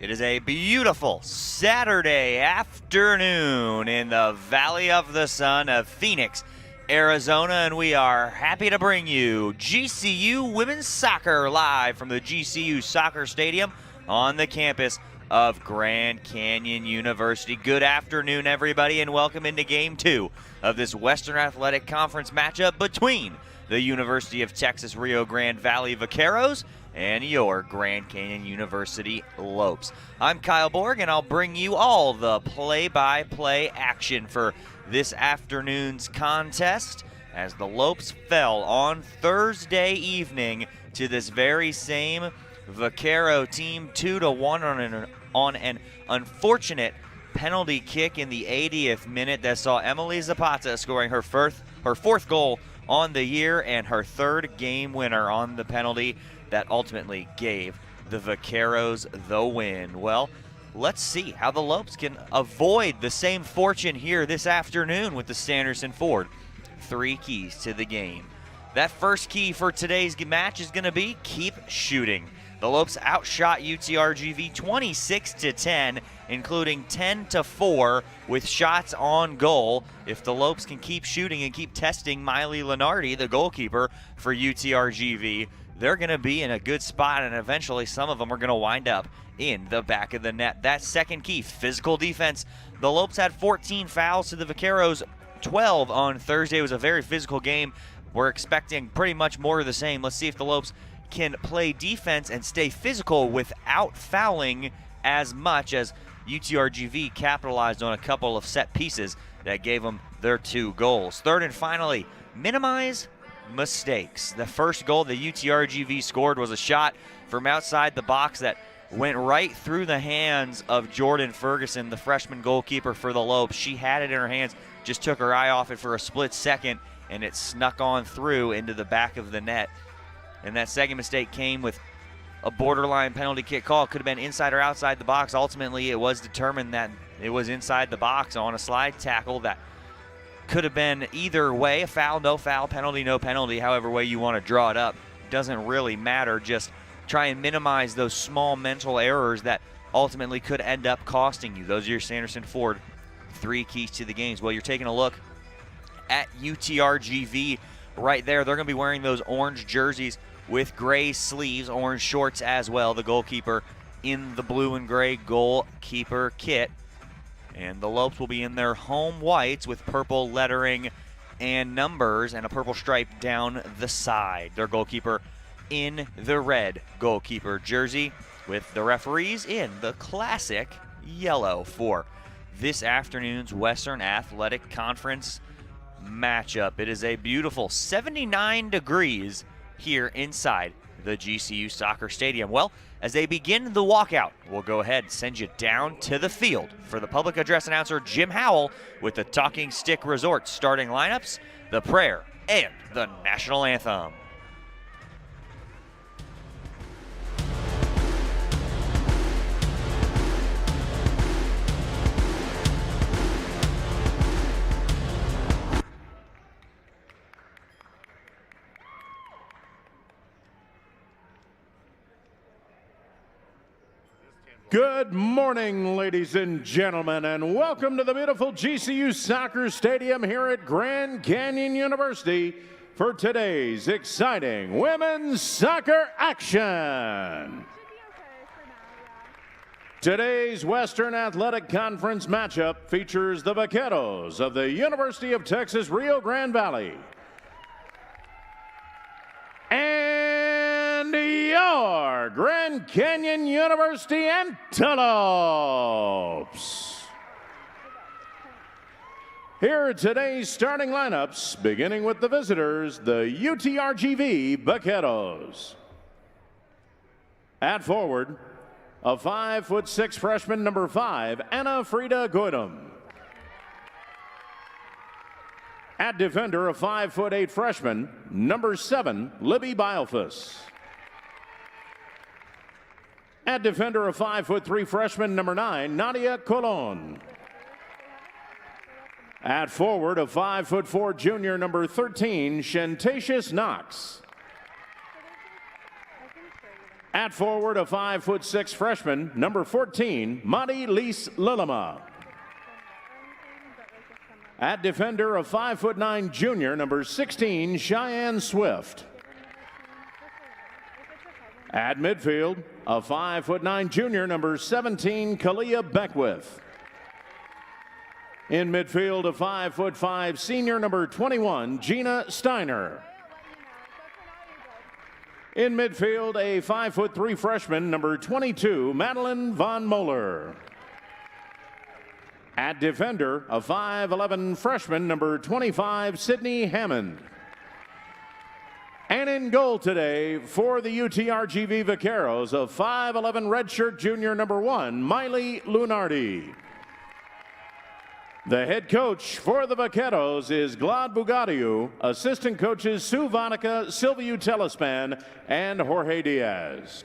It is a beautiful Saturday afternoon in the Valley of the Sun of Phoenix, Arizona, and we are happy to bring you GCU Women's Soccer live from the GCU Soccer Stadium on the campus of Grand Canyon University. Good afternoon, everybody, and welcome into Game 2 of this Western Athletic Conference matchup between the University of Texas Rio Grande Valley Vaqueros and your Grand Canyon University Lopes. I'm Kyle Borg, and I'll bring you all the play-by-play action for this afternoon's contest as the Lopes fell on Thursday evening to this very same Vaquero team 2-1 on an unfortunate penalty kick in the 80th minute that saw Emily Zapata scoring her fourth goal on the year and her third game winner on the penalty that ultimately gave the Vaqueros the win. Well, let's see how the Lopes can avoid the same fortune here this afternoon with the Sanderson Ford. 3 keys to the game. That first key for today's match is going to be keep shooting. The Lopes outshot UTRGV 26-10, including 10-4 with shots on goal. If the Lopes can keep shooting and keep testing Miley Lenardi, the goalkeeper for UTRGV, they're going to be in a good spot, and eventually some of them are going to wind up in the back of the net. That second key, physical defense. The Lopes had 14 fouls to the Vaqueros 12 on Thursday. It was a very physical game. We're expecting pretty much more of the same. Let's see if the Lopes can play defense and stay physical without fouling as much, as UTRGV capitalized on a couple of set pieces that gave them their 2 goals. Third and finally, minimize mistakes. The first goal the UTRGV scored was a shot from outside the box that went right through the hands of Jordan Ferguson, the freshman goalkeeper for the Lopes. She had it in her hands, just took her eye off it for a split second, and it snuck on through into the back of the net. And that second mistake came with a borderline penalty kick call. It could have been inside or outside the box. Ultimately, it was determined that it was inside the box on a slide tackle that could have been either way, a foul, no foul, penalty, no penalty, however way you want to draw it up. Doesn't really matter. Just try and minimize those small mental errors that ultimately could end up costing you. Those are your Sanderson Ford 3 keys to the games. Well, you're taking a look at UTRGV right there. They're going to be wearing those orange jerseys with gray sleeves, orange shorts as well. The goalkeeper in the blue and gray goalkeeper kit. And the Lopes will be in their home whites with purple lettering and numbers and a purple stripe down the side. Their goalkeeper in the red goalkeeper jersey with the referees in the classic yellow for this afternoon's Western Athletic Conference matchup. It is a beautiful 79 degrees here inside the GCU Soccer Stadium. Well, as they begin the walkout, we'll go ahead and send you down to the field for the public address announcer Jim Howell with the Talking Stick Resort starting lineups, the prayer, and the national anthem. Good morning, ladies and gentlemen, and welcome to the beautiful GCU Soccer Stadium here at Grand Canyon University for today's exciting women's soccer action. Today's Western Athletic Conference matchup features the Vaqueros of the University of Texas Rio Grande Valley and your Grand Canyon University Antelopes. Here are today's starting lineups, beginning with the visitors, the UTRGV Vaqueros. At forward, a 5'6" freshman, number 5, Anna Frida Goydam. At defender, a 5'8" freshman, number 7, Libby Biofus. At defender, a 5'3" freshman, number 9, Nadia Colon. At forward, a 5'4" junior, number 13, Shantatius Knox. At forward, a 5'6" freshman, number 14, Monty Lise Lillema. At defender, a 5'9" junior, number 16, Cheyenne Swift. At midfield, a 5'9" junior, number 17, Kalia Beckwith. In midfield, a 5'5" senior, number 21, Gina Steiner. In midfield, a 5'3" freshman, number 22, Madeline Von Moeller. At defender, a 5'11" freshman, number 25, Sydney Hammond. And in goal today for the UTRGV Vaqueros, a 5'11" redshirt junior, number 1, Miley Lunardi. The head coach for the Vaqueros is Glad Bugadiu. Assistant coaches Sue Vanica, Silviu Telespan, and Jorge Diaz.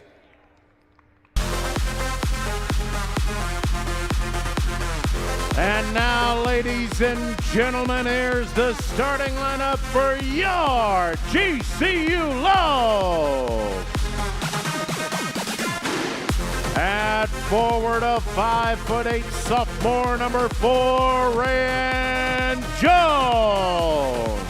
And now, ladies and gentlemen, here's the starting lineup for your GCU Lobes. At forward, a 5'8" sophomore, number 4, Rayanne Jones.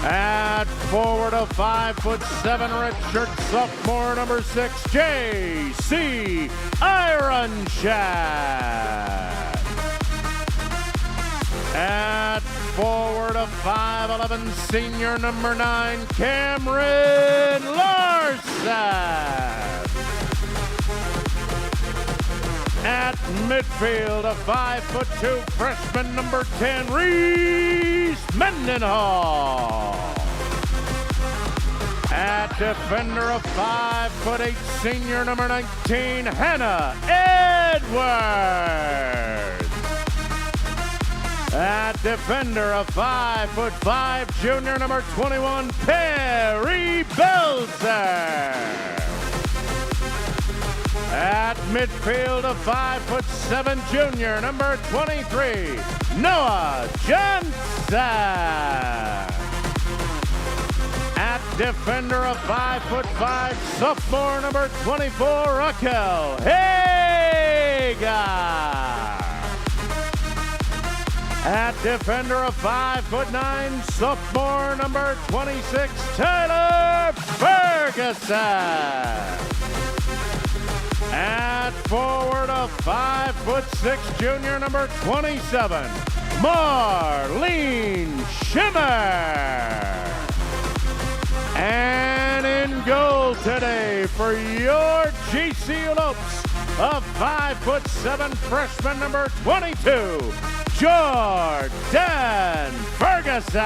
At forward, a 5'7" redshirt sophomore, number 6, J.C. Ironshad. At forward, a 5'11" senior, number 9, Cameron Larson. At midfield, a 5'2" freshman, number 10, Reese Mendenhall. At defender, a 5'8" senior, number 19, Hannah Edwards. At defender, a 5'5" junior, number 21, Perry Belzer. At midfield, a 5'7" junior, number 23, Noah Johnson. At defender, a 5'5" sophomore, number 24, Raquel Hagar. At defender, a 5'9" sophomore, number 26, Tyler Ferguson. At forward, a 5'6" junior, number 27, Marlene Schimmer. And in goal today for your GCU Lopes, a 5'7" freshman, number 22, Jordan Ferguson.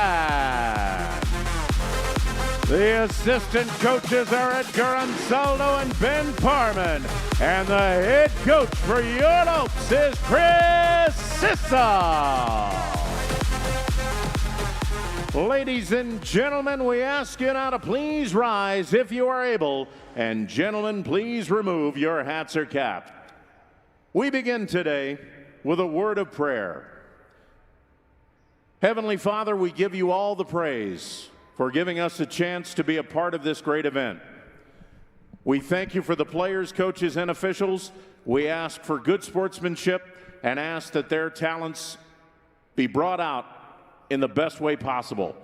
The assistant coaches are Edgar Ansaldo and Ben Parman. And the head coach for your Lopes is Chris Sissa. Ladies and gentlemen, we ask you now to please rise if you are able. And gentlemen, please remove your hats or cap. We begin today with a word of prayer. Heavenly Father, we give you all the praise for giving us a chance to be a part of this great event. We thank you for the players, coaches, and officials. We ask for good sportsmanship and ask that their talents be brought out in the best way possible.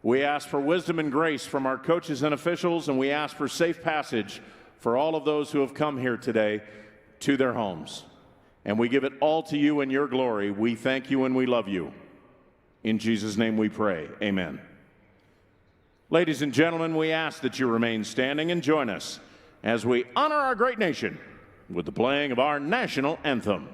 We ask for wisdom and grace from our coaches and officials, and we ask for safe passage for all of those who have come here today to their homes. And we give it all to you in your glory. We thank you and we love you. In Jesus' name we pray. Amen. Ladies and gentlemen, we ask that you remain standing and join us as we honor our great nation with the playing of our national anthem.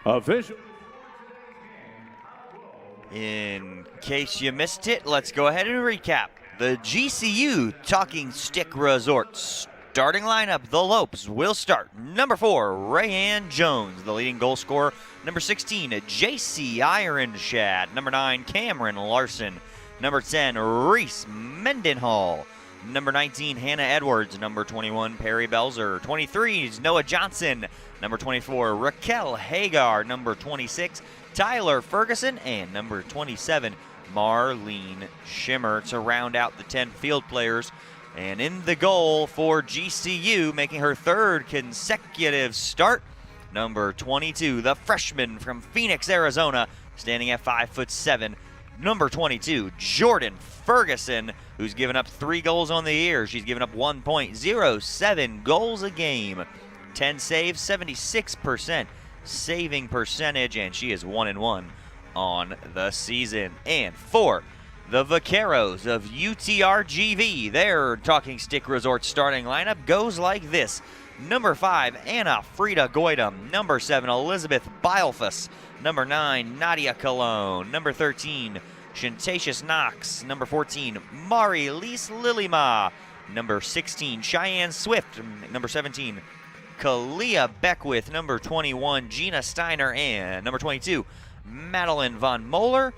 Official. In case you missed it, let's go ahead and recap. The GCU Talking Stick Resort starting lineup. The Lopes will start. Number 4, Rayanne Jones, the leading goal scorer. Number 16, JC Ironshad. Number 9, Cameron Larson. Number 10, Reese Mendenhall. Number 19, Hannah Edwards. Number 21, Perry Belzer. 23 is Noah Johnson. Number 24, Raquel Hagar. Number 26, Tyler Ferguson. And number 27, Marlene Schimmer to round out the 10 field players. And in the goal for GCU, making her 3rd consecutive start, number 22, the freshman from Phoenix, Arizona, standing at 5'7". Number 22, Jordan Ferguson, who's given up 3 goals on the year. She's given up 1.07 goals a game, 10 saves, 76% saving percentage, and she is 1-1 on the season. And for the Vaqueros of UTRGV, their Talking Stick Resort starting lineup goes like this. Number 5, Anna Frida Goydam. Number 7, Elizabeth Bilefus. Number 9, Nadia Cologne. Number 13, Shantatius Knox. Number 14, Mari-Lise Lilima. Number 16, Cheyenne Swift. Number 17, Kalia Beckwith. Number 21, Gina Steiner. And number 22, Madeline Von Moeller.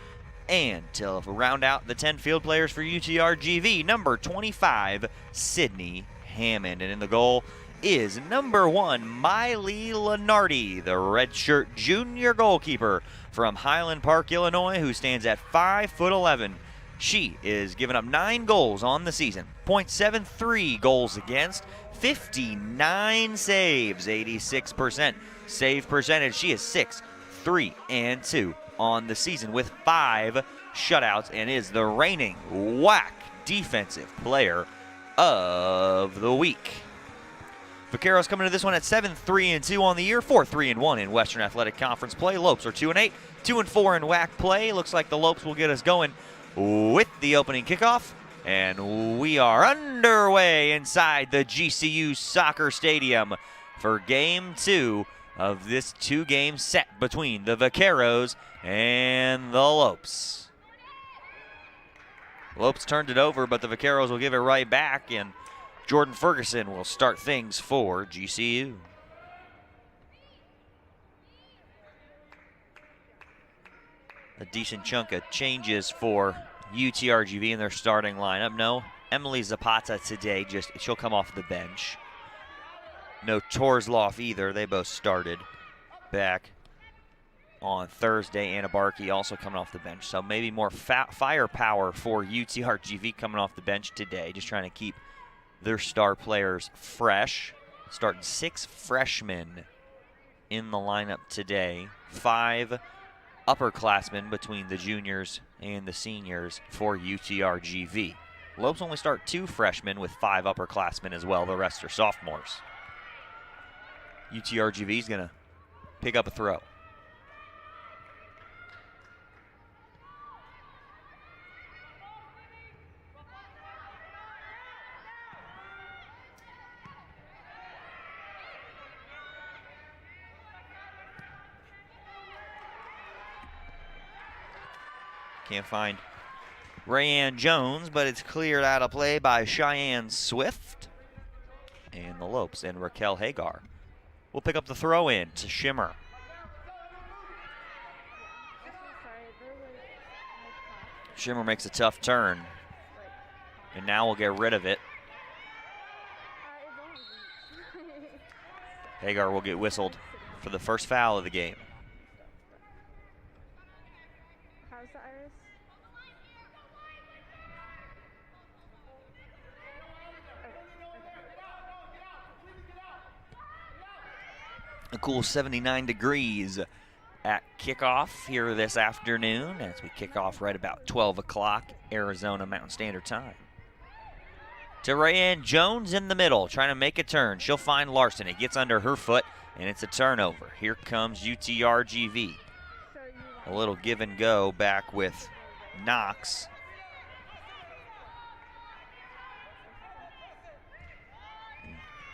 And to round out the 10 field players for UTRGV, number 25, Sydney Hammond. And in the goal is number 1, Miley Lenardi, the redshirt junior goalkeeper from Highland Park, Illinois, who stands at 5'11". She is giving up 9 goals on the season, .73 goals against, 59 saves, 86% save percentage. She is 6-3-2 on the season with 5 shutouts and is the reigning WAC Defensive Player of the Week. Vaqueros coming to this one at 7-3-2 on the year, 4-3-1 in Western Athletic Conference play. Lopes are 2-8, 2-4 in WAC play. Looks like the Lopes will get us going with the opening kickoff. And we are underway inside the GCU Soccer Stadium for Game 2 of this 2-game set between the Vaqueros and the Lopes. Lopes turned it over, but the Vaqueros will give it right back, and Jordan Ferguson will start things for GCU. A decent chunk of changes for UTRGV in their starting lineup. No Emily Zapata today, she'll come off the bench. No Torzloff either. They both started back on Thursday. Anna Barkey also coming off the bench. So maybe more firepower for UTRGV coming off the bench today. Just trying to keep their star players fresh. Starting 6 freshmen in the lineup today. 5 upperclassmen between the juniors and the seniors for UTRGV. Lopes only start 2 freshmen with 5 upperclassmen as well. The rest are sophomores. UTRGV is going to pick up a throw. Can't find Rayanne Jones, but it's cleared out of play by Cheyenne Swift. And the Lopes and Raquel Hagar will pick up the throw in to Schimmer. Schimmer makes a tough turn, and now we'll get rid of it. Hagar will get whistled for the first foul of the game. A cool 79 degrees at kickoff here this afternoon as we kick off right about 12 o'clock Arizona Mountain Standard Time. To Rayanne Jones in the middle, trying to make a turn. She'll find Larson. It gets under her foot, and it's a turnover. Here comes UTRGV. A little give and go back with Knox.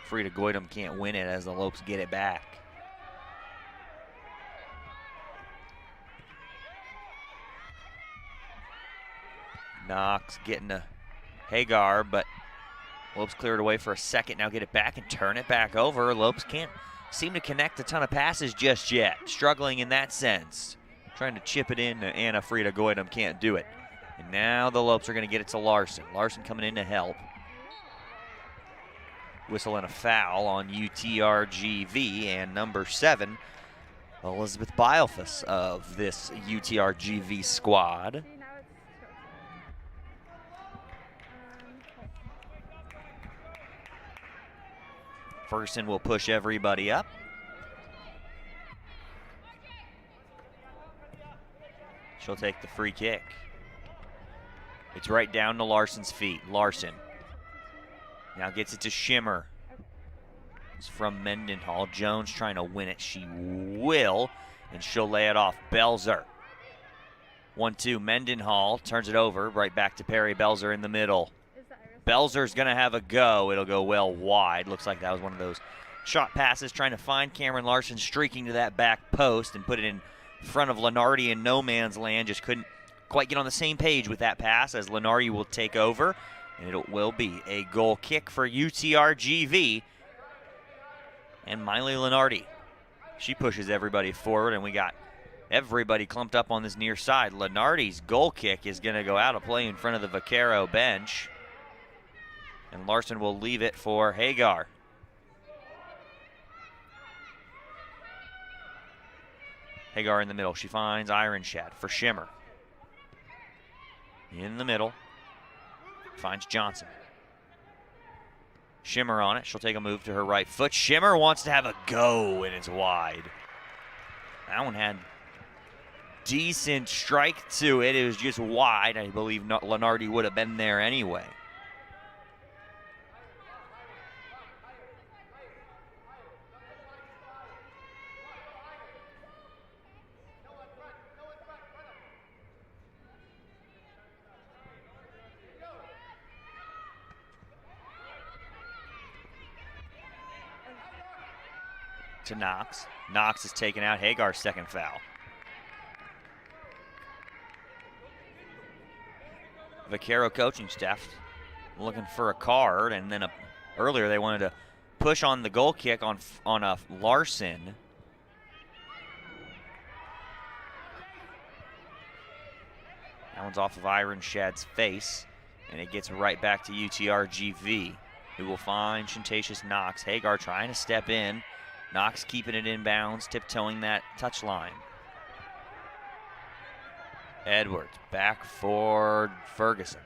Frida Goydam can't win it as the Lopes get it back. Knox getting to Hagar, but Lopes cleared away for a second. Now get it back and turn it back over. Lopes can't seem to connect a ton of passes just yet. Struggling in that sense. Trying to chip it in to Anna Frida Goydam, can't do it. And now the Lopes are going to get it to Larson. Larson coming in to help. Whistle and a foul on UTRGV, and number 7, Elizabeth Bielfus of this UTRGV squad. Ferguson will push everybody up. She'll take the free kick. It's right down to Larson's feet. Larson now gets it to Schimmer. It's from Mendenhall. Jones trying to win it. She will, and she'll lay it off. Belzer. 1-2. Mendenhall turns it over. Right back to Perry Belzer in the middle. Belzer's going to have a go. It'll go well wide. Looks like that was one of those shot passes trying to find Cameron Larson, streaking to that back post and put it in front of Lenardi in no man's land. Just couldn't quite get on the same page with that pass, as Lenardi will take over. And it will be a goal kick for UTRGV. And Miley Lenardi, she pushes everybody forward, and we got everybody clumped up on this near side. Lenardi's goal kick is going to go out of play in front of the Vaquero bench. And Larson will leave it for Hagar. Hagar in the middle. She finds Ironshad for Schimmer. In the middle. Finds Johnson. Schimmer on it. She'll take a move to her right foot. Schimmer wants to have a go, and it's wide. That one had decent strike to it. It was just wide. I believe Lenardi would have been there anyway. To Knox. Knox is taken out. Hagar's second foul. Vaquero coaching staff looking for a card, and then earlier they wanted to push on the goal kick on a Larson. That one's off of Ironshad's face, and it gets right back to UTRGV, who will find Shantatius Knox. Hagar trying to step in. Knox keeping it inbounds, tiptoeing that touch line. Edwards back for Ferguson.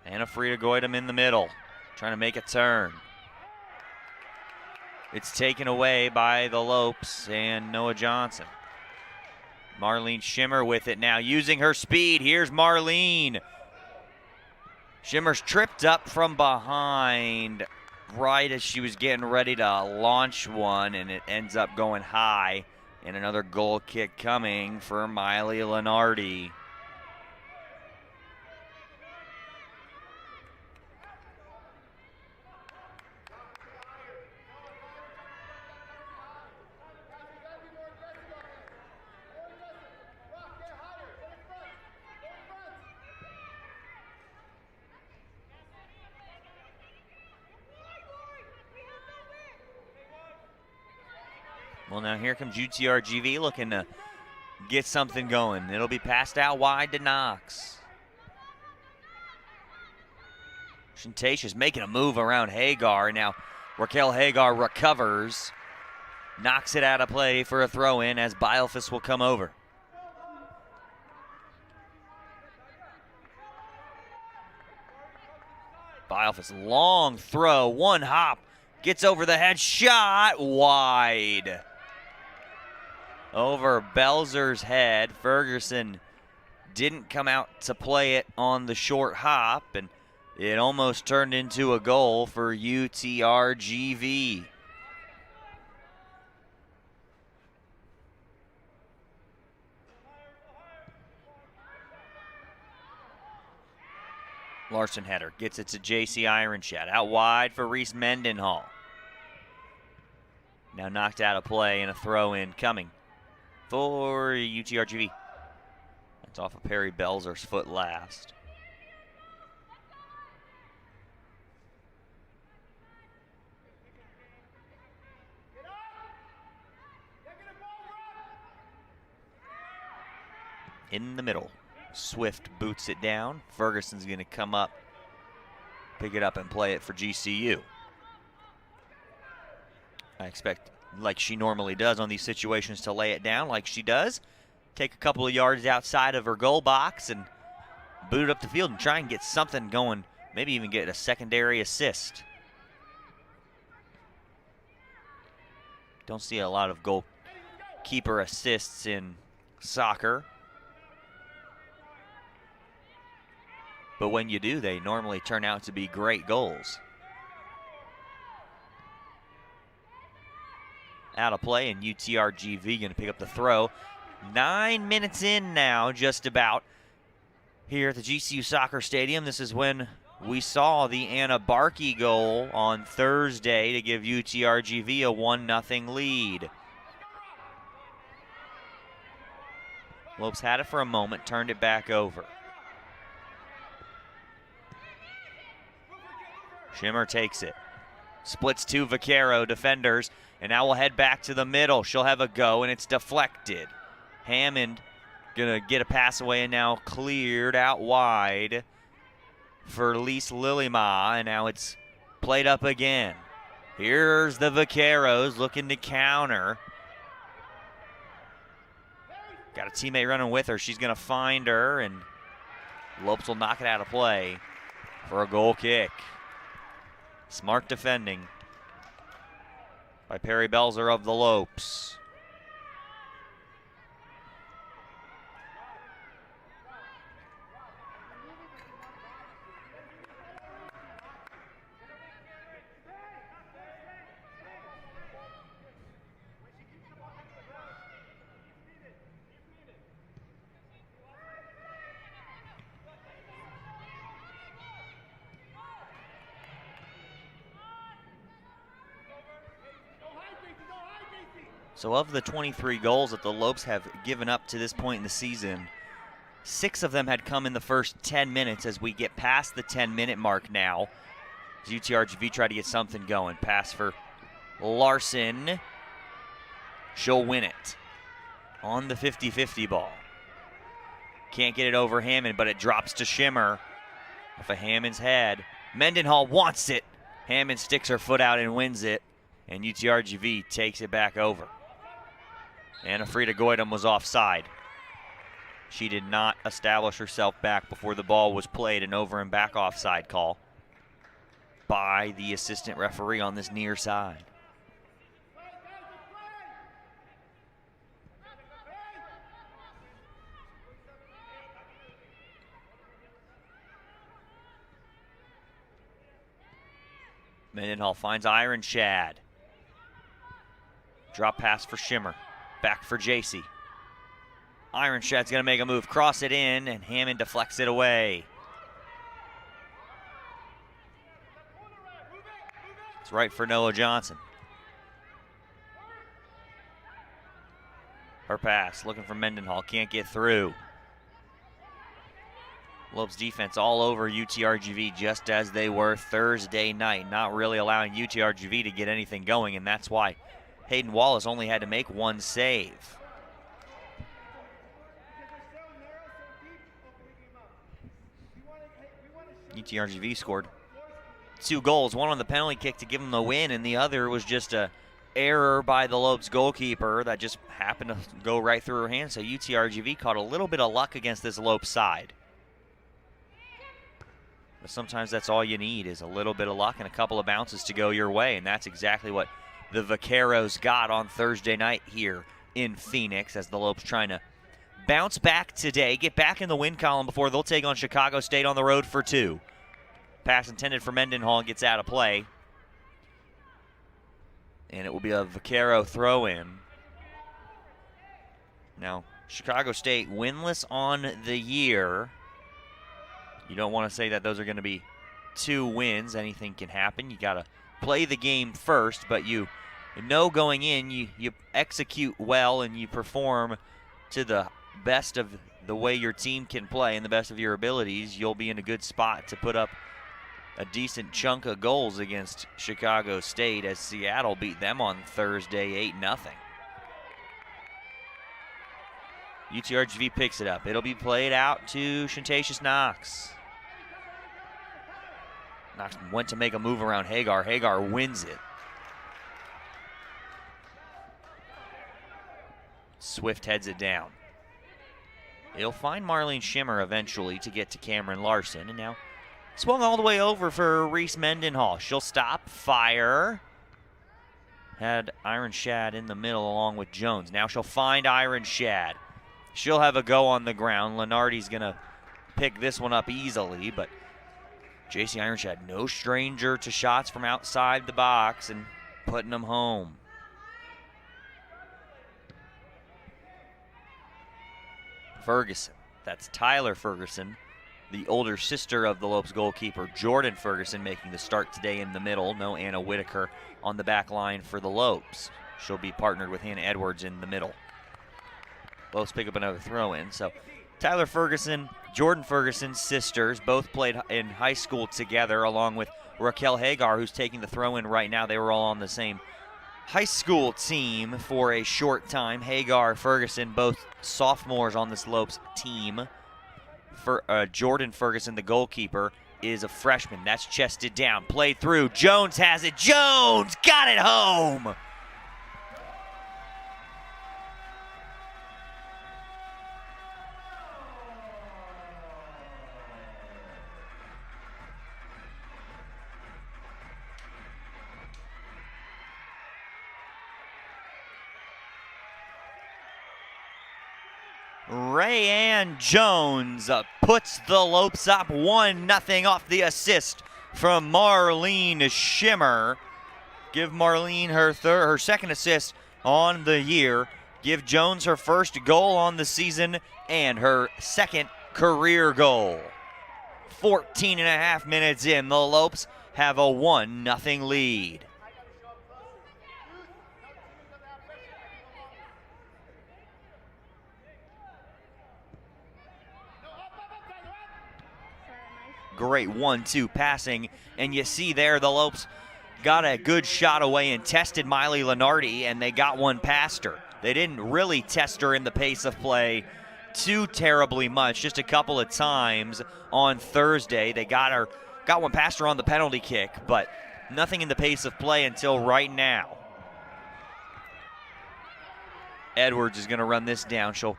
Anna Frida Goydam in the middle, trying to make a turn. It's taken away by the Lopes and Noah Johnson. Marlene Schimmer with it now, using her speed. Here's Marlene. Schimmer's tripped up from behind right as she was getting ready to launch one, and it ends up going high. And another goal kick coming for Miley Lenardi. Well, now here comes UTRGV looking to get something going. It'll be passed out wide to Knox. Shantatius making a move around Hagar. Now Raquel Hagar recovers, knocks it out of play for a throw-in as Bielfus will come over. Bielfus, long throw, one hop, gets over the head, shot wide. Over Belzer's head. Ferguson didn't come out to play it on the short hop, and it almost turned into a goal for UTRGV. Larson header gets it to JC Ironshad. Out wide for Reese Mendenhall. Now knocked out of play and a throw-in coming for UTRGV. That's off of Perry Belzer's foot last. In the middle, Swift boots it down. Ferguson's going to come up, pick it up, and play it for GCU. I expect, like she normally does on these situations, to lay it down like she does. Take a couple of yards outside of her goal box and boot it up the field and try and get something going. Maybe even get a secondary assist. Don't see a lot of goalkeeper assists in soccer. But when you do, they normally turn out to be great goals. Out of play, and UTRGV going to pick up the throw. 9 minutes in now, just about, here at the GCU Soccer Stadium. This is when we saw the Anna Barkey goal on Thursday to give UTRGV a 1-0 lead. Lopes had it for a moment, turned it back over. Schimmer takes it. Splits two Vaquero defenders, and now we'll head back to the middle. She'll have a go, and it's deflected. Hammond gonna get a pass away, and now cleared out wide for Lise Lillima, and now it's played up again. Here's the Vaqueros looking to counter. Got a teammate running with her. She's gonna find her, and Lopes will knock it out of play for a goal kick. Smart defending by Perry Belzer of the Lopes. So of the 23 goals that the Lopes have given up to this point in the season, 6 of them had come in the first 10 minutes. As we get past the 10-minute mark now, as UTRGV try to get something going. Pass for Larson. She'll win it on the 50-50 ball. Can't get it over Hammond, but it drops to Schimmer off of Hammond's head. Mendenhall wants it. Hammond sticks her foot out and wins it, and UTRGV takes it back over. Anna Frida Goydam was offside. She did not establish herself back before the ball was played, an over and back offside call by the assistant referee on this near side. Mendenhall finds Iron Shad. Drop pass for Schimmer. Back for JC. Iron Shad's going to make a move, cross it in, and Hammond deflects it away. It's right for Noah Johnson. Her pass, looking for Mendenhall, can't get through. Lopes defense all over UTRGV, just as they were Thursday night, not really allowing UTRGV to get anything going, and that's why Hayden Wallace only had to make one save. UTRGV scored 2 goals, one on the penalty kick to give them the win, and the other was just a error by the Lopes goalkeeper that just happened to go right through her hands. So UTRGV caught a little bit of luck against this Lopes side. But sometimes that's all you need, is a little bit of luck and a couple of bounces to go your way, and that's exactly what the Vaqueros got on Thursday night here in Phoenix, as the Lopes trying to bounce back today, get back in the win column before they'll take on Chicago State on the road for 2. Pass intended for Mendenhall gets out of play, and it will be a Vaquero throw-in. Now, Chicago State winless on the year. You don't want to say that those are going to be 2 wins. Anything can happen. You got to play the game first, but you know going in, you execute well and you perform to the best of the way your team can play and the best of your abilities, you'll be in a good spot to put up a decent chunk of goals against Chicago State, as Seattle beat them on Thursday 8-0. UTRGV picks it up. It'll be played out to Shantatius Knox. Knox went to make a move around Hagar. Hagar wins it. Swift heads it down. He'll find Marlene Schimmer eventually to get to Cameron Larson. And now swung all the way over for Reese Mendenhall. She'll stop, fire. Had Iron Shad in the middle along with Jones. Now she'll find Iron Shad. She'll have a go on the ground. Lenardi's going to pick this one up easily, but JC Ironshad, no stranger to shots from outside the box and putting them home. Ferguson, that's Tyler Ferguson, the older sister of the Lopes goalkeeper Jordan Ferguson, making the start today in the middle. No Anna Whitaker on the back line for the Lopes. She'll be partnered with Hannah Edwards in the middle. Lopes pick up another throw in. So Tyler Ferguson, Jordan Ferguson, sisters, both played in high school together, along with Raquel Hagar, who's taking the throw in right now. They were all on the same high school team for a short time. Hagar, Ferguson, both sophomores on this Lopes team. Jordan Ferguson, the goalkeeper, is a freshman. That's chested down, played through. Jones has it. Jones got it home. Rayanne Jones puts the Lopes up 1-0 off the assist from Marlene Schimmer. Give Marlene her second assist on the year. Give Jones her first goal on the season and her second career goal. 14.5 minutes in, the Lopes have a 1-0 lead. Great 1-2 passing, and you see there the Lopes got a good shot away and tested Miley Lenardi, and they got one past her. They didn't really test her in the pace of play too terribly much, just a couple of times on Thursday. They got one past her on the penalty kick, but nothing in the pace of play until right now. Edwards is going to run this down. She'll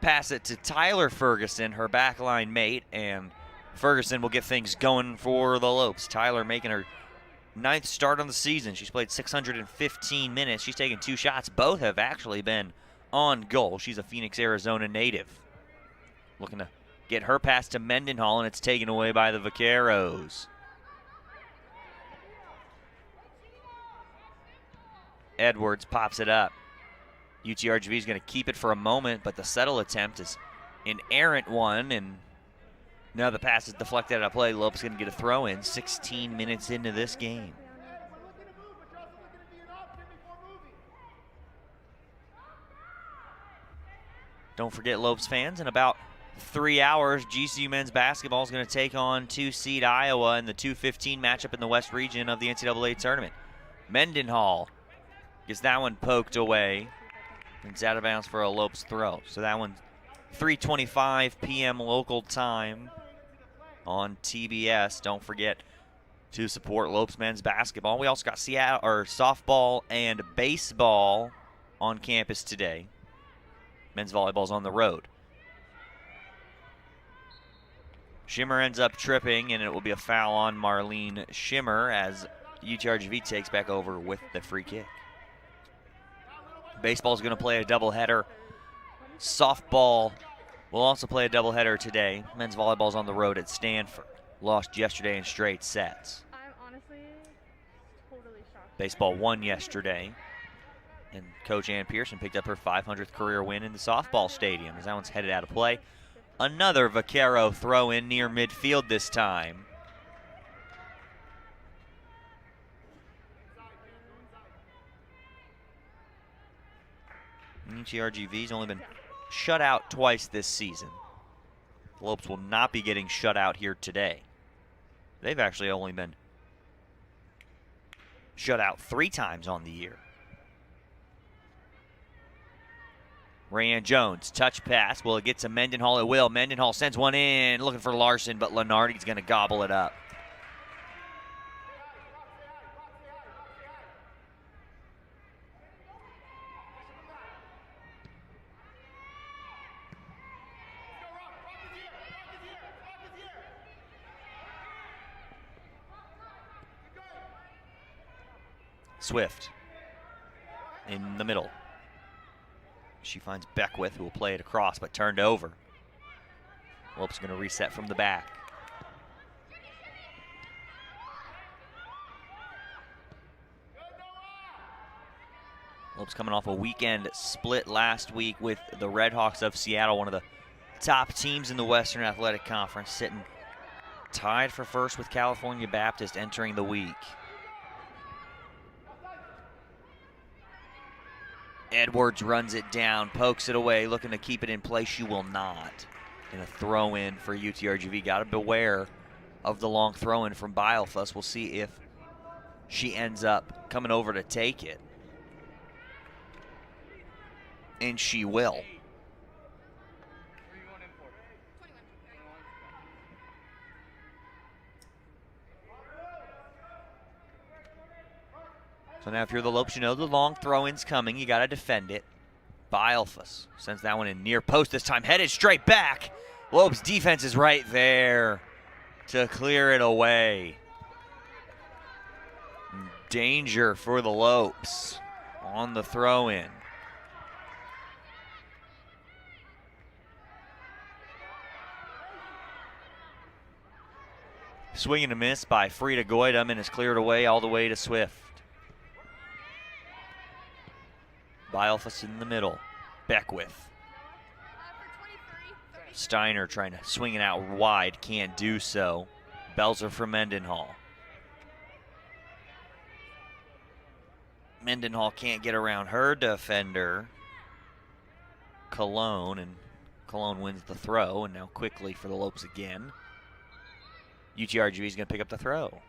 pass it to Tyler Ferguson, her backline mate, and Ferguson will get things going for the Lopes. Tyler making her 9th start on the season. She's played 615 minutes. She's taken 2 shots. Both have actually been on goal. She's a Phoenix, Arizona native. Looking to get her pass to Mendenhall, and it's taken away by the Vaqueros. Edwards pops it up. UTRGV is going to keep it for a moment, but the settle attempt is an errant one, and now the pass is deflected out of play. Lopes going to get a throw in 16 minutes into this game. Don't forget, Lopes fans, in about 3 hours, GCU men's basketball is going to take on 2-seed Iowa in the 2:15 matchup in the West region of the NCAA tournament. Mendenhall gets that one poked away. It's out of bounds for a Lopes throw. So that one, 3:25 p.m. local time on TBS. Don't forget to support Lopes men's basketball. We also got softball and baseball on campus today. Men's volleyball's on the road. Schimmer ends up tripping, and it will be a foul on Marlene Schimmer as UTRGV takes back over with the free kick. Baseball's going to play a doubleheader. Softball will also play a doubleheader today. Men's volleyball's on the road at Stanford. Lost yesterday in straight sets. I'm honestly totally shocked. Baseball won yesterday. And Coach Ann Pearson picked up her 500th career win in the softball stadium as that one's headed out of play. Another Vaquero throw in near midfield this time. UTRGV's only been shut out twice this season. The Lopes will not be getting shut out here today. They've actually only been shut out 3 times on the year. Rayanne Jones, touch pass. Will it get to Mendenhall? It will. Mendenhall sends one in, looking for Larson, but Lenardi's going to gobble it up. Swift in the middle. She finds Beckwith, who will play it across, but turned over. Lopes going to reset from the back. Lopes coming off a weekend split last week with the Redhawks of Seattle, one of the top teams in the Western Athletic Conference, sitting tied for first with California Baptist entering the week. Edwards runs it down, pokes it away, looking to keep it in place. She will not. And a throw-in for UTRGV. Got to beware of the long throw-in from Bilefuss. We'll see if she ends up coming over to take it. And she will. So now if you're the Lopes, you know the long throw-in's coming. You got to defend it. Bilefuss sends that one in near post this time. Headed straight back. Lopes defense is right there to clear it away. Danger for the Lopes on the throw-in. Swing and a miss by Frida Goydam, and is cleared away all the way to Swift. Bilefuss in the middle. Beckwith. Steiner trying to swing it out wide. Can't do so. Belzer for Mendenhall. Mendenhall can't get around her defender, Cologne, and Cologne wins the throw, and now quickly for the Lopes again. UTRGV is going to pick up the throw.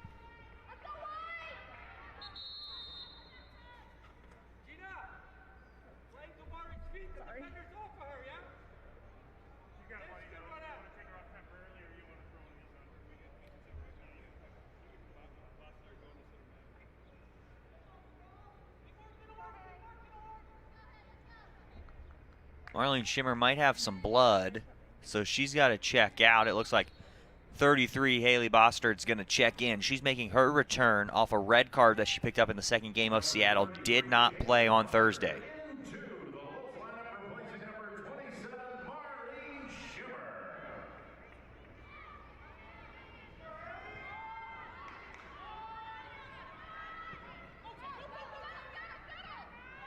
Marlene Schimmer might have some blood, so she's got to check out. It looks like 33 Haley Bostard's going to check in. She's making her return off a red card that she picked up in the second game of Seattle. Did not play on Thursday.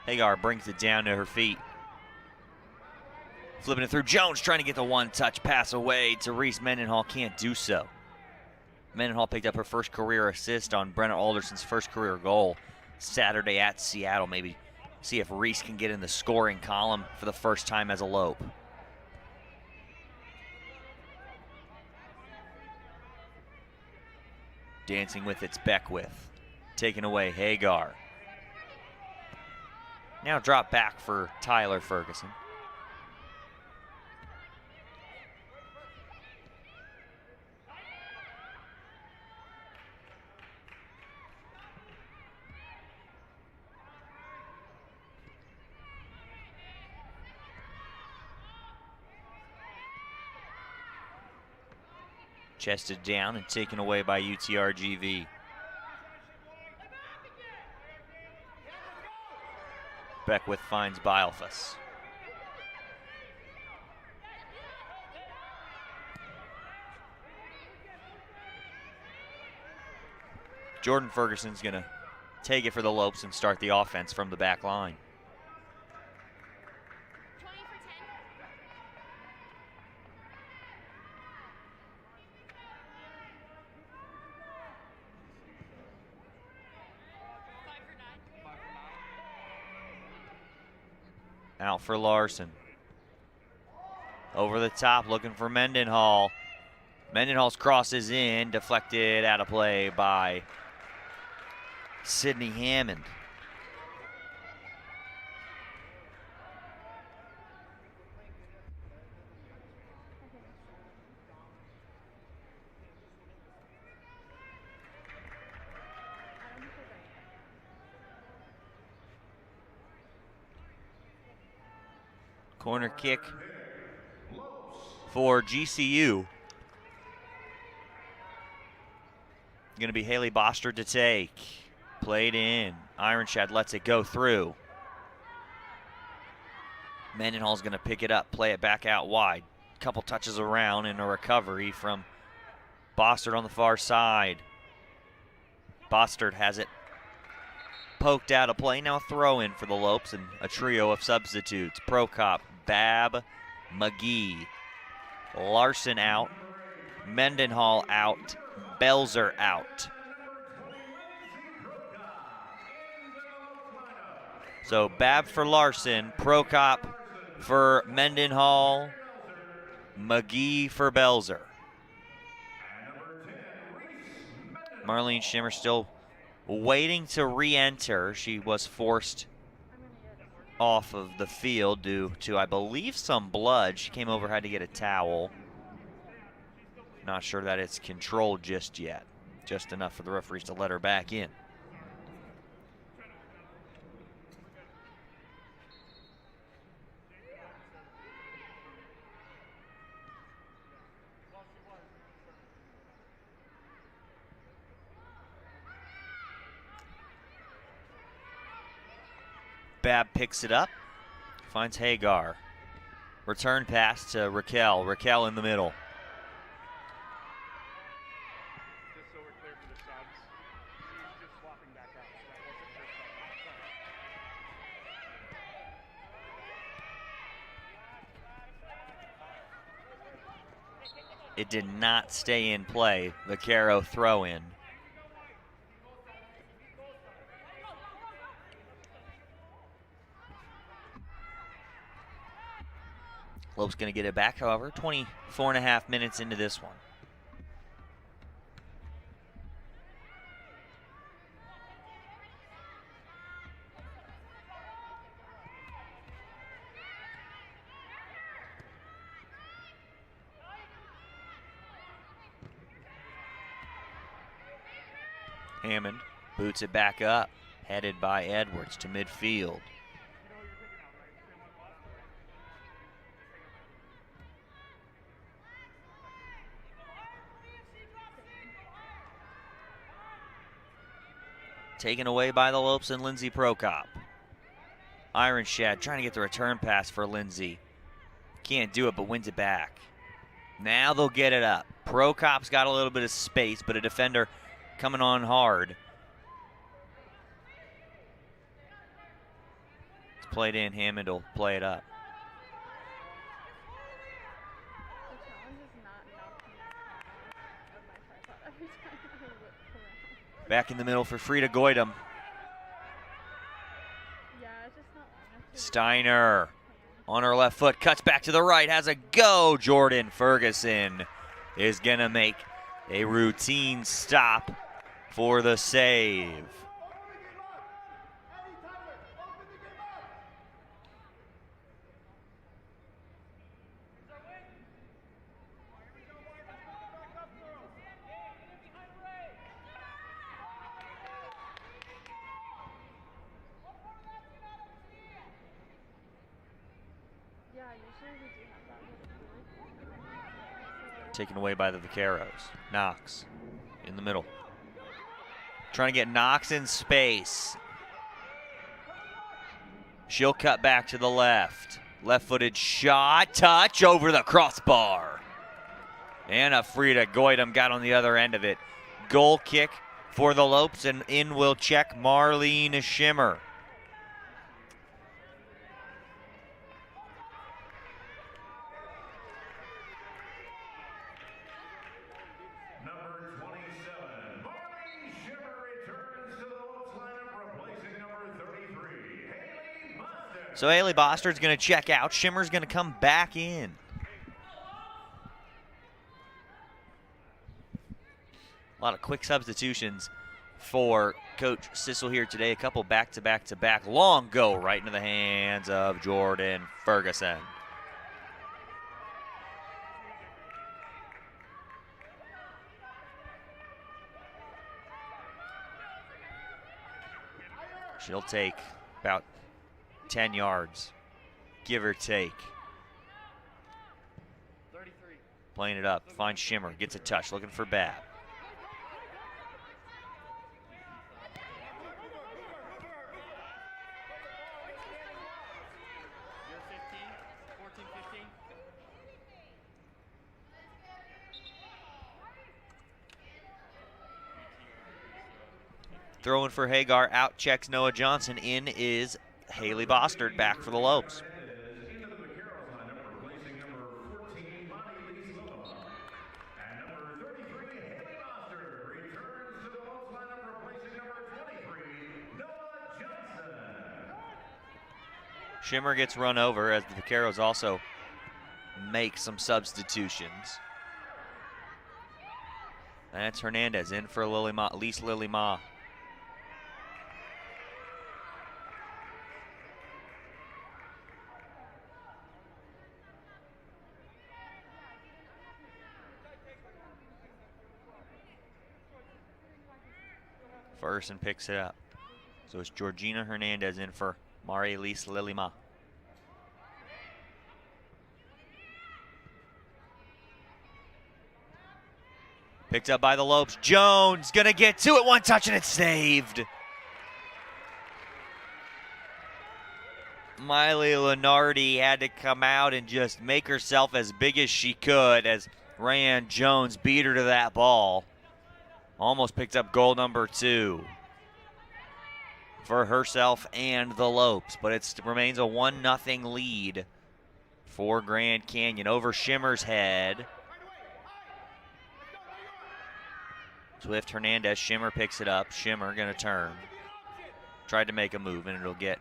Hagar brings it down to her feet. Flipping it through. Jones trying to get the one-touch pass away to Reese. Mendenhall can't do so. Mendenhall picked up her first career assist on Brenna Alderson's first career goal Saturday at Seattle. Maybe see if Reese can get in the scoring column for the first time as a Lope. Dancing with its Beckwith. Taken away Hagar. Now drop back for Tyler Ferguson. Chested down and taken away by UTRGV. Beckwith finds Bilefuss. Jordan Ferguson's going to take it for the Lopes and start the offense from the back line. Out for Larson. Over the top, looking for Mendenhall. Mendenhall's cross is in, deflected out of play by Sydney Hammond. Corner kick for GCU. Going to be Haley Bostard to take. Played in. Ironshad lets it go through. Mendenhall's going to pick it up, play it back out wide. Couple touches around and a recovery from Bostard on the far side. Bostard has it poked out of play. Now a throw in for the Lopes and a trio of substitutes. Prokop, Babb, McGee. Larson out. Mendenhall out. Belzer out. So Babb for Larson, Prokop for Mendenhall, McGee for Belzer. Marlene Schimmer still waiting to re-enter. She was forced off of the field due to, I believe, some blood. She came over, had to get a towel. Not sure that it's controlled just yet. Just enough for the referees to let her back in. Babb picks it up, finds Hagar. Return pass to Raquel. Raquel in the middle. Just so we're clear for the subs, he's just swapping back out. So that wasn't first. It did not stay in play. Vaquero throw in. Lope's going to get it back, however, 24.5 minutes into this one. Hammond boots it back up, headed by Edwards to midfield. Taken away by the Lopes and Lindsey Prokop. Ironshad trying to get the return pass for Lindsey. Can't do it, but wins it back. Now they'll get it up. Prokop's got a little bit of space, but a defender coming on hard. It's played in. Hammond will play it up. The challenge is not knocking of my tripod every time I whip around. Back in the middle for Frida Goydam. Yeah, it's just not long enough to Steiner on her left foot, cuts back to the right, has a go. Jordan Ferguson is going to make a routine stop for the save. Yeah, usually we do have that with Taken away by the Vaqueros. Knox in the middle. Trying to get Knox in space. She'll cut back to the left. Left-footed shot, touch over the crossbar. And a Frida Goydam got on the other end of it. Goal kick for the Lopes, and in will check Marlene Schimmer. Number 27, Marlene Schimmer returns to the Lopes lineup, replacing number 33, Haley Mustard. So Haley Boster's going to check out. Schimmer's going to come back in. A lot of quick substitutions for Coach Sissel here today. A couple back-to-back-to-back. Long go right into the hands of Jordan Ferguson. She'll take about 10 yards, give or take. 33. Playing it up, finds Schimmer, gets a touch, looking for Babb. You're 15, 14, 15. Throwing for Hagar, out checks Noah Johnson. In is Haley Bostard, back for the Lopes. Schimmer gets run over as the Vaqueros also make some substitutions. That's Hernandez in for Lise Lily Ma. Ferguson picks it up. So it's Georgina Hernandez in for Marie-Elise Lilima. Picked up by the Lopes. Jones gonna get to it. One touch and it's saved. Miley Lenardi had to come out and just make herself as big as she could as Rayanne Jones beat her to that ball. Almost picked up goal number 2 for herself and the Lopes, but it remains a 1-0 lead for Grand Canyon over Schimmer's head. Swift Hernandez, Schimmer picks it up. Schimmer gonna turn. Tried to make a move and it'll get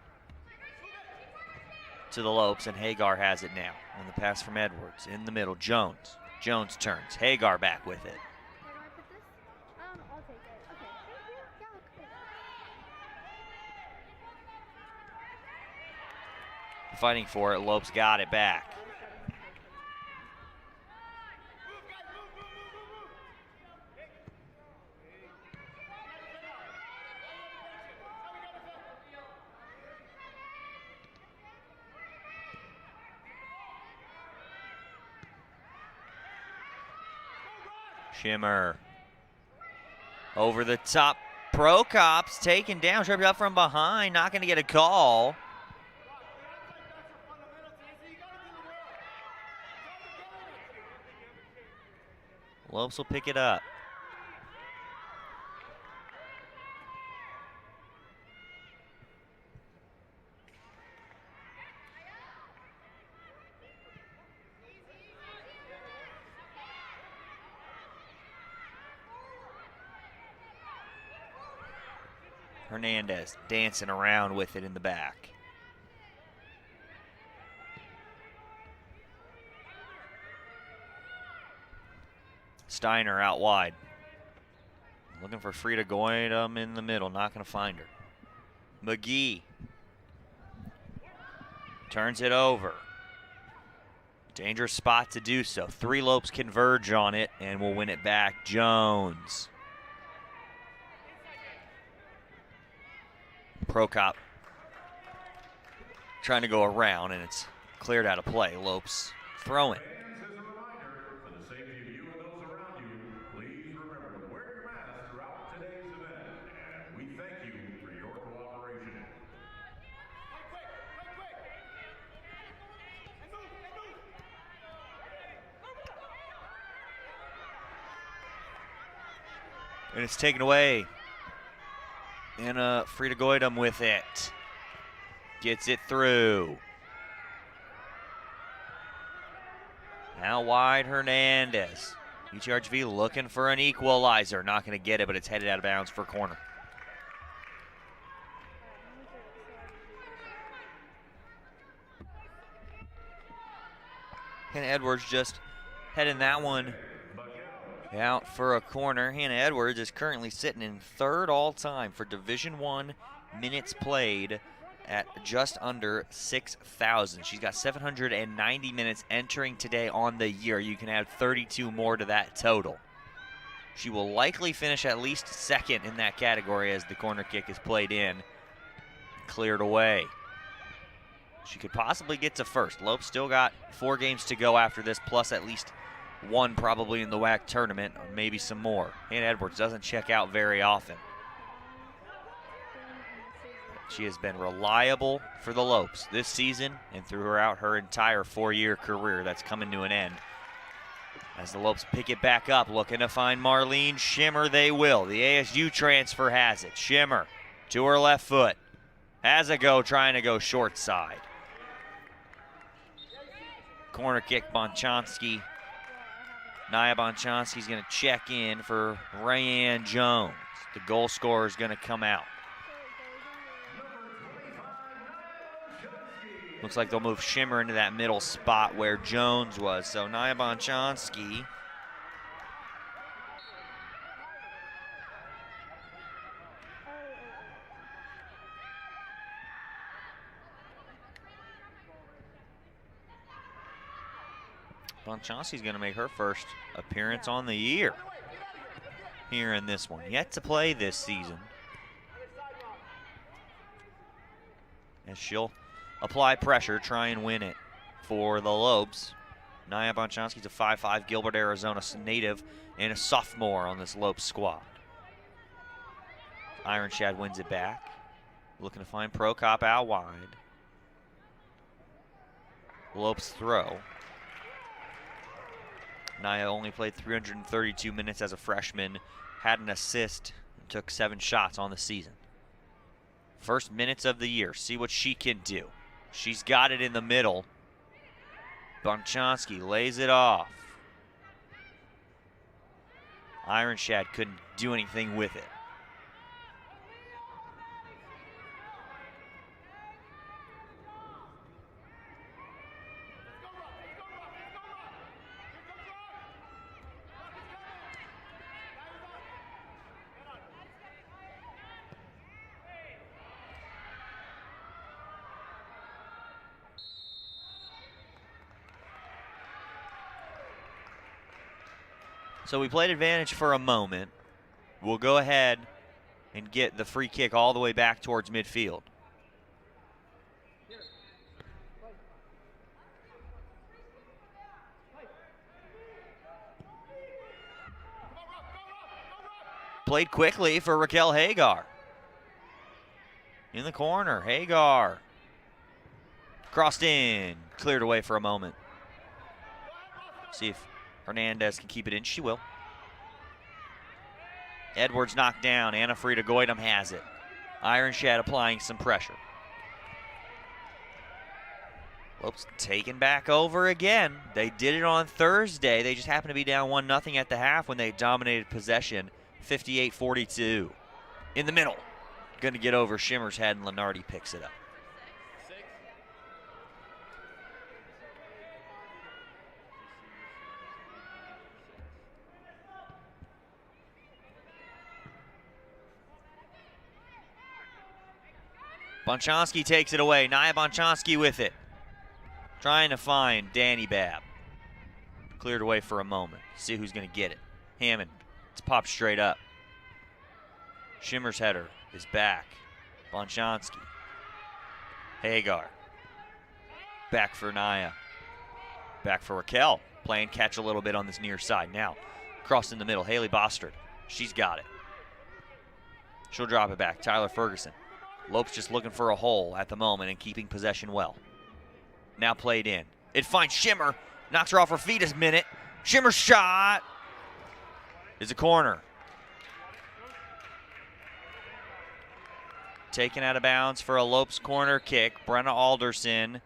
to the Lopes, and Hagar has it now. On the pass from Edwards in the middle, Jones. Jones turns, Hagar back with it. I'll take it. Okay. Thank you. Yeah, okay. Fighting for it, Lopes got it back. Schimmer over the top. Prokop's taken down, tripped up from behind, not going to get a call. Lopes will pick it up. Hernandez dancing around with it in the back. Steiner out wide. Looking for Frida Goydam in the middle, not going to find her. McGee turns it over. Dangerous spot to do so. 3 Lopes converge on it and will win it back. Jones. Prokop trying to go around, and it's cleared out of play. Lopes throwing. And it's taken away. And Frida Goydam with it. Gets it through. Now wide Hernandez. UTRGV looking for an equalizer. Not going to get it, but it's headed out of bounds for corner. Hannah Edwards just heading that one out for a corner. Hannah Edwards is currently sitting in third all-time for Division I minutes played at just under 6,000. She's got 790 minutes entering today on the year. You can add 32 more to that total. She will likely finish at least second in that category as the corner kick is played in, cleared away. She could possibly get to first. Lopes still got 4 games to go after this, plus at least 1 probably in the WAC tournament, or maybe some more. Hannah Edwards doesn't check out very often. She has been reliable for the Lopes this season and throughout her entire 4-year career that's coming to an end. As the Lopes pick it back up, looking to find Marlene Schimmer, they will. The ASU transfer has it. Schimmer to her left foot. Has a go, trying to go short side. Corner kick, Bonchansky. Nia Bonchansky's going to check in for Rayanne Jones. The goal scorer is going to come out. Looks like they'll move Schimmer into that middle spot where Jones was. So Nia Bonchansky Bonchansky's going to make her first appearance on the year here in this one. Yet to play this season. As she'll apply pressure, try and win it for the Lopes. Nia Bonchansky's a 5'5" Gilbert, Arizona native and a sophomore on this Lopes squad. Iron Shad wins it back. Looking to find Prokop out wide. Lopes throw. Nia only played 332 minutes as a freshman, had an assist, and took 7 shots on the season. First minutes of the year, see what she can do. She's got it in the middle. Bonchansky lays it off. Iron Shad couldn't do anything with it. So we played advantage for a moment. We'll go ahead and get the free kick all the way back towards midfield. Played quickly for Raquel Hagar. In the corner, Hagar. Crossed in, cleared away for a moment. See if Hernandez can keep it in. She will. Edwards knocked down. Anna Frida Goydam has it. Iron Shad applying some pressure. Lopes taken back over again. They did it on Thursday. They just happened to be down 1-0 at the half when they dominated possession, 58-42. In the middle. Going to get over Schimmer's head, and Lenardi picks it up. Bonchansky takes it away. Nia Bonchansky with it. Trying to find Danny Babb. Cleared away for a moment. See who's going to get it. Hammond. It's popped straight up. Schimmer's header is back. Bonchansky. Hagar. Back for Nia. Back for Raquel. Playing catch a little bit on this near side. Now, cross in the middle. Haley Bostard. She's got it. She'll drop it back. Tyler Ferguson. Lopes just looking for a hole at the moment and keeping possession well. Now played in. It finds Schimmer. Knocks her off her feet a minute. Schimmer's shot is a corner. Taken out of bounds for a Lopes corner kick. Brenna Alderson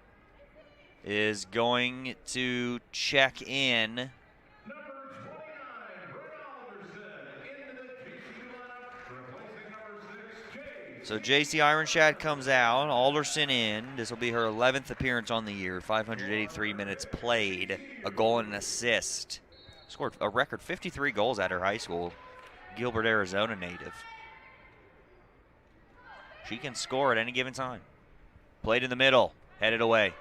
is going to check in. So JC Ironshad comes out, Alderson in. This will be her 11th appearance on the year, 583 minutes played, a goal and an assist. Scored a record 53 goals at her high school, Gilbert, Arizona native. She can score at any given time. Played in the middle, headed away.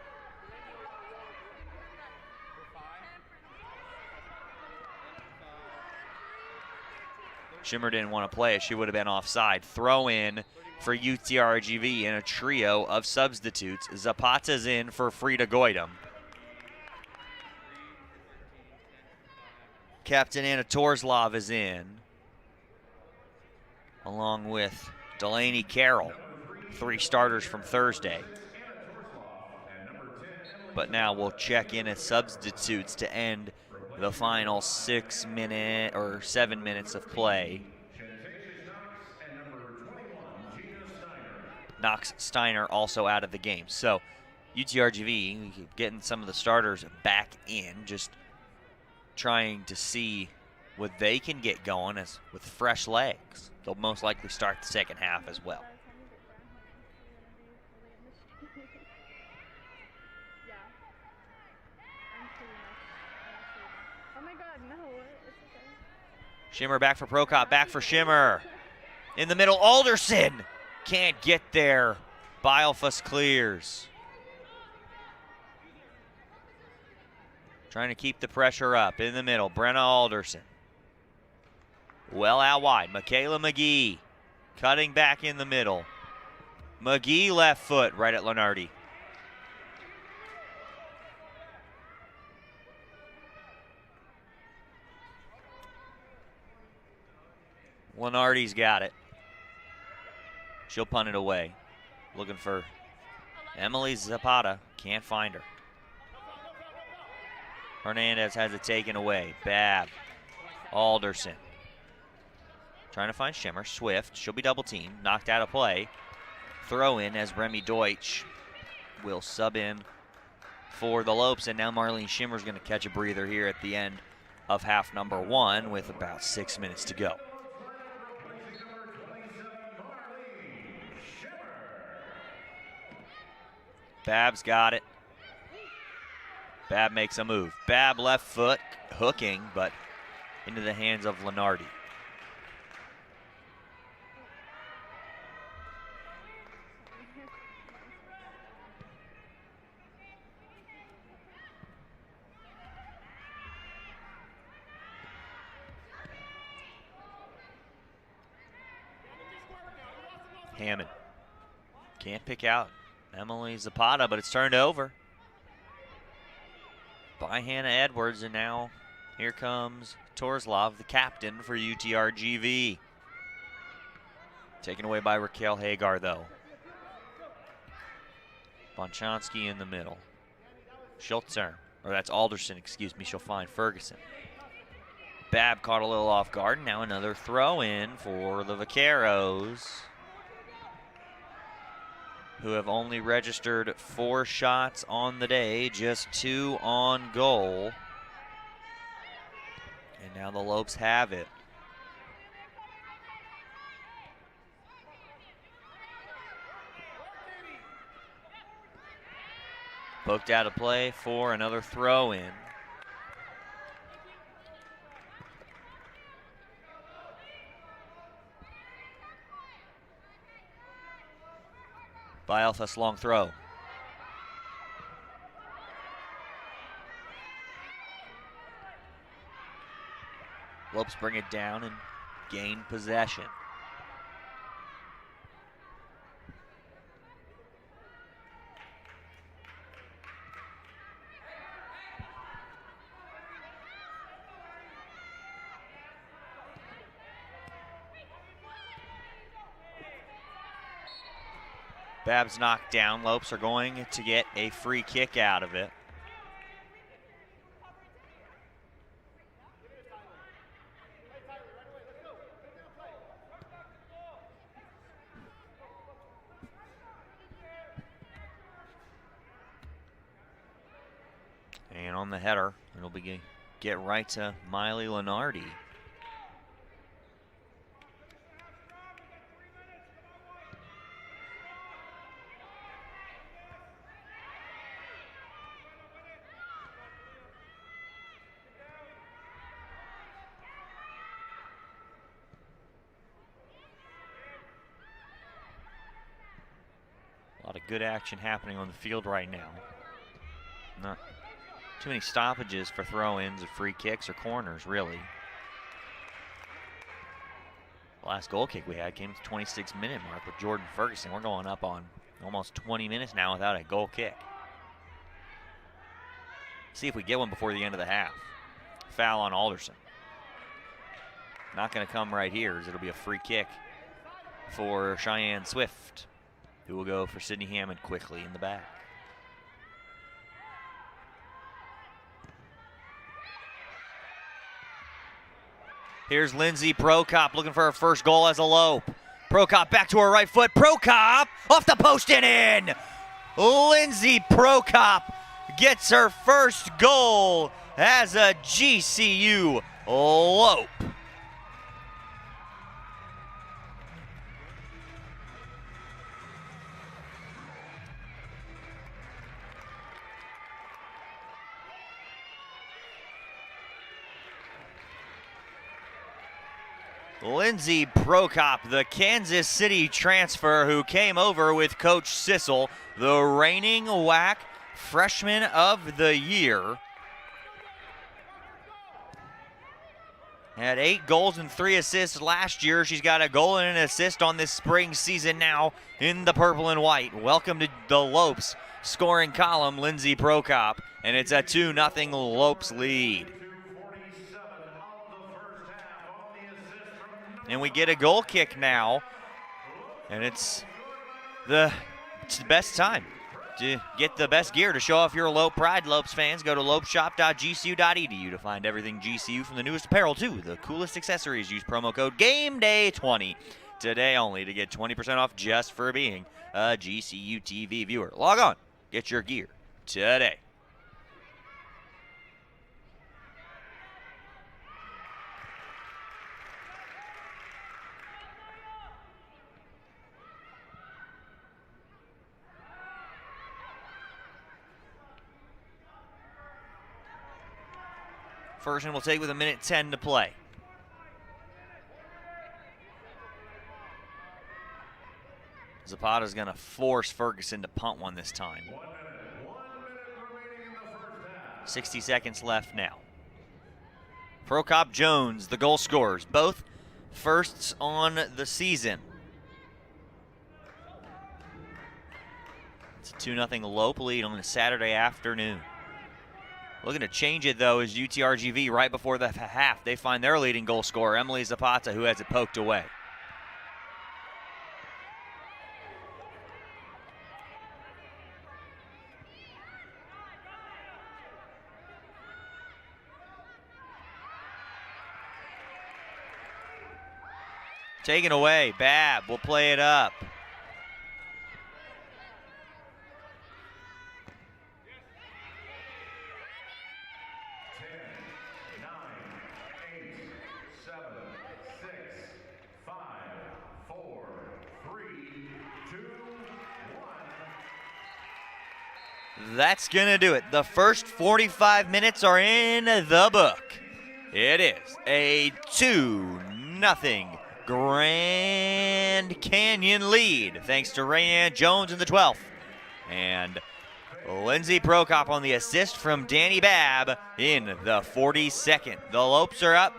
Schimmer didn't want to play it. She would have been offside. Throw in for UTRGV in a trio of substitutes. Zapata's in for Frida Goydam. Captain Anna Torslov is in, along with Delaney Carroll, 3 starters from Thursday. But now we'll check in as substitutes to end the final 7 minutes of play. Knox Steiner also out of the game. So UTRGV getting some of the starters back in, just trying to see what they can get going as with fresh legs. They'll most likely start the second half as well. Schimmer back for Prokop, back for Schimmer. In the middle, Alderson can't get there. Bielfuss clears. Trying to keep the pressure up. In the middle, Brenna Alderson. Well out wide, Michaela McGee cutting back in the middle. McGee left foot right at Lenardi. Lenardi's got it. She'll punt it away. Looking for Emily Zapata. Can't find her. Hernandez has it taken away. Babb. Alderson. Trying to find Schimmer. Swift. She'll be double teamed. Knocked out of play. Throw in as Remy Deutsch will sub in for the Lopes. And now Marlene Schimmer's going to catch a breather here at the end of half number 1 with about 6 minutes to go. Babb's got it. Babb makes a move. Babb left foot, hooking, but into the hands of Lenardi. Hammond can't pick out Emily Zapata, but it's turned over by Hannah Edwards, and now here comes Torslov, the captain for UTRGV. Taken away by Raquel Hagar, though. Bonchansky in the middle. She'll turn, or that's Alderson, excuse me. She'll find Ferguson. Babb caught a little off guard, and now another throw in for the Vaqueros, who have only registered 4 shots on the day, just 2 on goal. And now the Lopes have it. Poked out of play for another throw in. Bielfuss long throw. Lopes bring it down and gain possession. Babb's knocked down. Lopes are going to get a free kick out of it. And on the header, it'll be get right to Miley Lenardi. good action happening on the field right now. Not too many stoppages for throw-ins or free kicks or corners, really. The last goal kick we had came at the 26-minute mark with Jordan Ferguson. We're going up on almost 20 minutes now without a goal kick. See if we get one before the end of the half. Foul on Alderson. Not going to come right here, as it'll be a free kick for Cheyenne Swift, who will go for Sydney Hammond quickly in the back. Here's Lindsey Prokop looking for her first goal as a Lope. Prokop back to her right foot. Prokop off the post and in. Lindsey Prokop gets her first goal as a GCU Lope. Lindsey Prokop, the Kansas City transfer who came over with Coach Sissel, the reigning WAC Freshman of the Year. Had 8 goals and 3 assists last year. She's got a goal and an assist on this spring season now in the purple and white. Welcome to the Lopes scoring column, Lindsey Prokop, and it's a 2-0 Lopes lead. And we get a goal kick now, and it's the best time to get the best gear to show off your Lope pride. Lopes fans, go to lopeshop.gcu.edu to find everything GCU, from the newest apparel to the coolest accessories. Use promo code GAMEDAY20 today only to get 20% off just for being a GCU TV viewer. Log on, get your gear today. First one will take with 1:10 to play. Zapata's going to force Ferguson to punt one this time. 60 seconds left now. Prokop Jones, the goal scorers, both firsts on the season. It's a 2-0 Lope lead on a Saturday afternoon. Looking to change it, though, is UTRGV right before the half. They find their leading goal scorer, Emily Zapata, who has it poked away. Taken away, Babb will play it up. That's going to do it. The first 45 minutes are in the book. It is a 2-0 Grand Canyon lead, thanks to Rayanne Jones in the 12th. And Lindsey Prokop on the assist from Danny Babb in the 42nd. The Lopes are up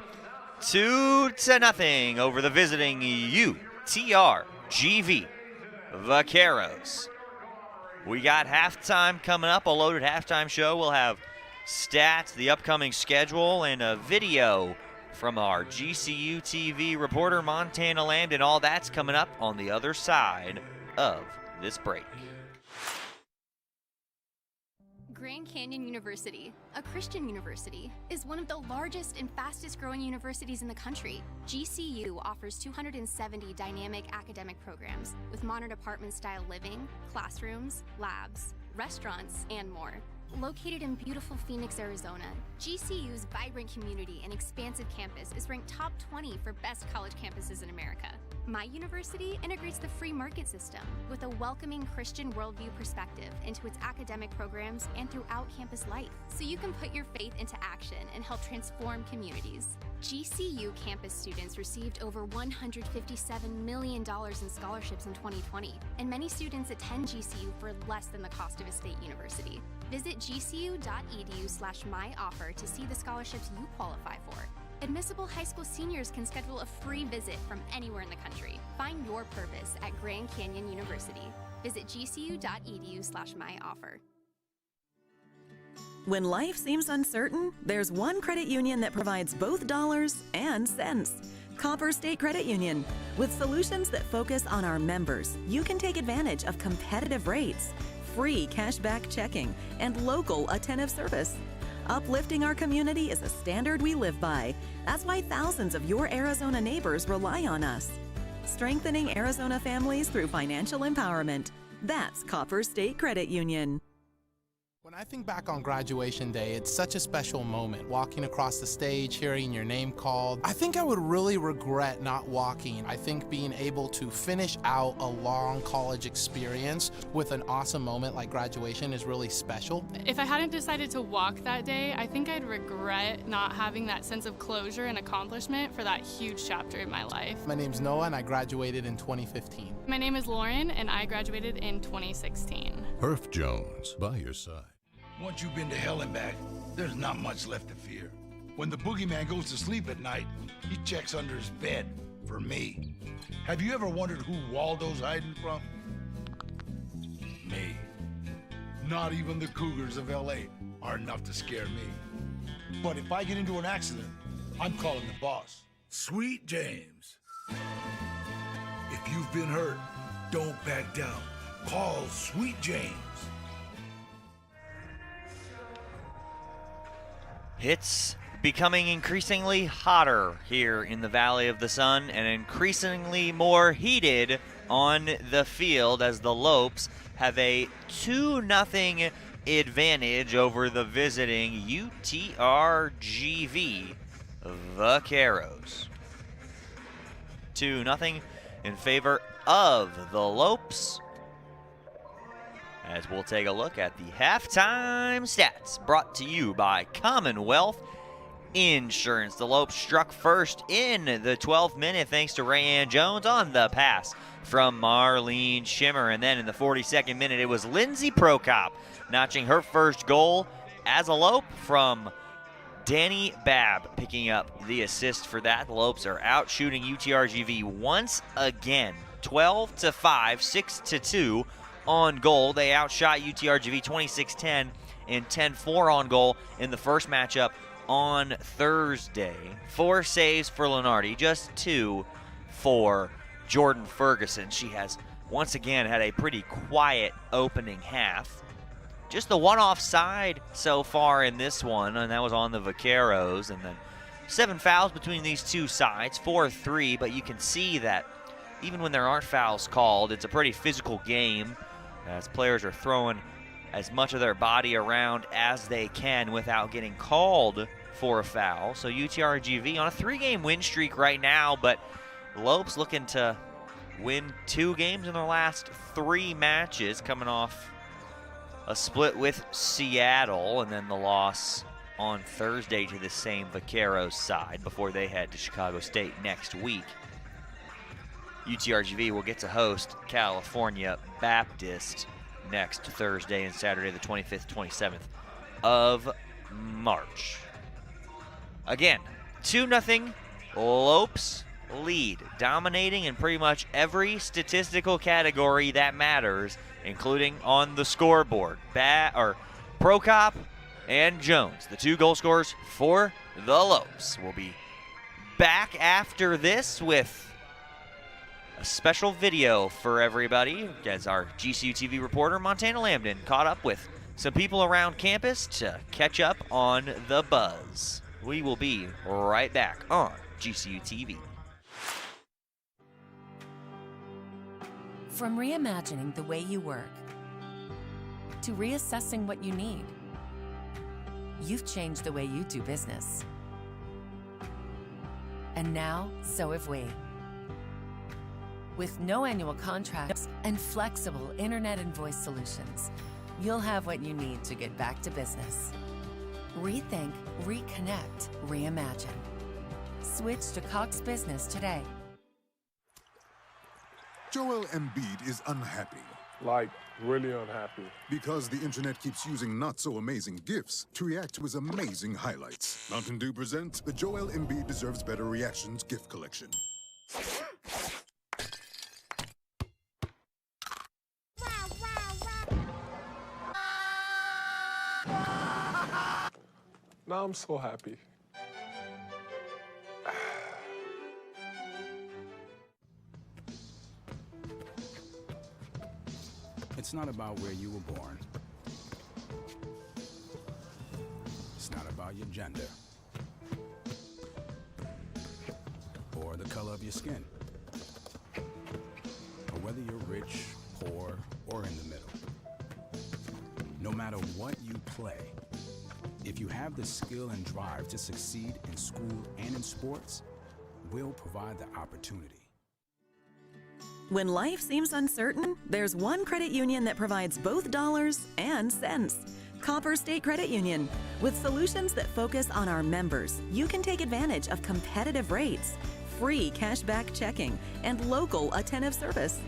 2-0 over the visiting UTRGV Vaqueros. We got halftime coming up, a loaded halftime show. We'll have stats, the upcoming schedule, and a video from our GCU TV reporter, Montana Lamb, and all that's coming up on the other side of this break. Grand Canyon University, a Christian university, is one of the largest and fastest growing universities in the country. GCU offers 270 dynamic academic programs with modern apartment-style living, classrooms, labs, restaurants, and more. Located in beautiful Phoenix, Arizona, GCU's vibrant community and expansive campus is ranked top 20 for best college campuses in America. My university integrates the free market system with a welcoming Christian worldview perspective into its academic programs and throughout campus life, so you can put your faith into action and help transform communities. GCU campus students received over $157 million in scholarships in 2020, and many students attend GCU for less than the cost of a state university. Visit gcu.edu/myoffer to see the scholarships you qualify for. Admissible high school seniors can schedule a free visit from anywhere in the country. Find your purpose at Grand Canyon University. Visit gcu.edu/myoffer. When life seems uncertain, there's one credit union that provides both dollars and cents. Copper State Credit Union. With solutions that focus on our members, you can take advantage of competitive rates, free cashback checking, and local attentive service. Uplifting our community is a standard we live by. That's why thousands of your Arizona neighbors rely on us. Strengthening Arizona families through financial empowerment. That's Copper State Credit Union. When I think back on graduation day, it's such a special moment, walking across the stage, hearing your name called. I think I would really regret not walking. I think being able to finish out a long college experience with an awesome moment like graduation is really special. If I hadn't decided to walk that day, I think I'd regret not having that sense of closure and accomplishment for that huge chapter in my life. My name's Noah and I graduated in 2015. My name is Lauren and I graduated in 2016. Herff Jones, by your side. Once you've been to hell and back, there's not much left to fear. When the boogeyman goes to sleep at night, he checks under his bed for me. Have you ever wondered who Waldo's hiding from? Me. Not even the Cougars of LA are enough to scare me. But if I get into an accident, I'm calling the boss, Sweet James. If you've been hurt, don't back down. Call Sweet James. It's becoming increasingly hotter here in the Valley of the Sun and increasingly more heated on the field as the Lopes have a 2-0 advantage over the visiting UTRGV Vaqueros. 2-0 in favor of the Lopes. As we'll take a look at the halftime stats brought to you by Commonwealth Insurance. The Lopes struck first in the 12th minute thanks to Rayanne Jones on the pass from Marlene Schimmer. And then in the 42nd minute, it was Lindsey Prokop notching her first goal as a Lope from Danny Babb picking up the assist for that. The Lopes are out shooting UTRGV once again, 12-5, 6-2. On goal. They outshot UTRGV 26-10 and 10-4 on goal in the first matchup on Thursday. 4 saves for Lenardi, just 2 for Jordan Ferguson. She has once again had a pretty quiet opening half. Just the one offside so far in this one, and that was on the Vaqueros. And then 7 fouls between these two sides, 4-3, but you can see that even when there aren't fouls called, it's a pretty physical game, as players are throwing as much of their body around as they can without getting called for a foul. So UTRGV on a 3-game win streak right now, but Lopes looking to win 2 games in their last 3 matches, coming off a split with Seattle and then the loss on Thursday to the same Vaqueros side before they head to Chicago State next week. UTRGV will get to host California Baptist next Thursday and Saturday, the 25th, 27th of March. Again, 2-0 Lopes lead, dominating in pretty much every statistical category that matters, including on the scoreboard. Prokop and Jones, the 2 goal scorers for the Lopes. We'll be back after this with a special video for everybody, as our GCU TV reporter Montana Lambden caught up with some people around campus to catch up on the buzz. We will be right back on GCU TV. From reimagining the way you work to reassessing what you need, you've changed the way you do business. And now, so have we. With no annual contracts and flexible internet and voice solutions, you'll have what you need to get back to business. Rethink, reconnect, reimagine. Switch to Cox Business today. Joel Embiid is unhappy. Like, really unhappy. Because the internet keeps using not-so-amazing GIFs to react to his amazing highlights. Mountain Dew presents the Joel Embiid Deserves Better Reactions gift collection. Now I'm so happy. It's not about where you were born. It's not about your gender. Or the color of your skin. Or whether you're rich, poor, or in the middle. No matter what you play, if you have the skill and drive to succeed in school and in sports, we'll provide the opportunity. When life seems uncertain, there's one credit union that provides both dollars and cents. Copper State Credit Union. With solutions that focus on our members, you can take advantage of competitive rates, free cashback checking, and local attentive service.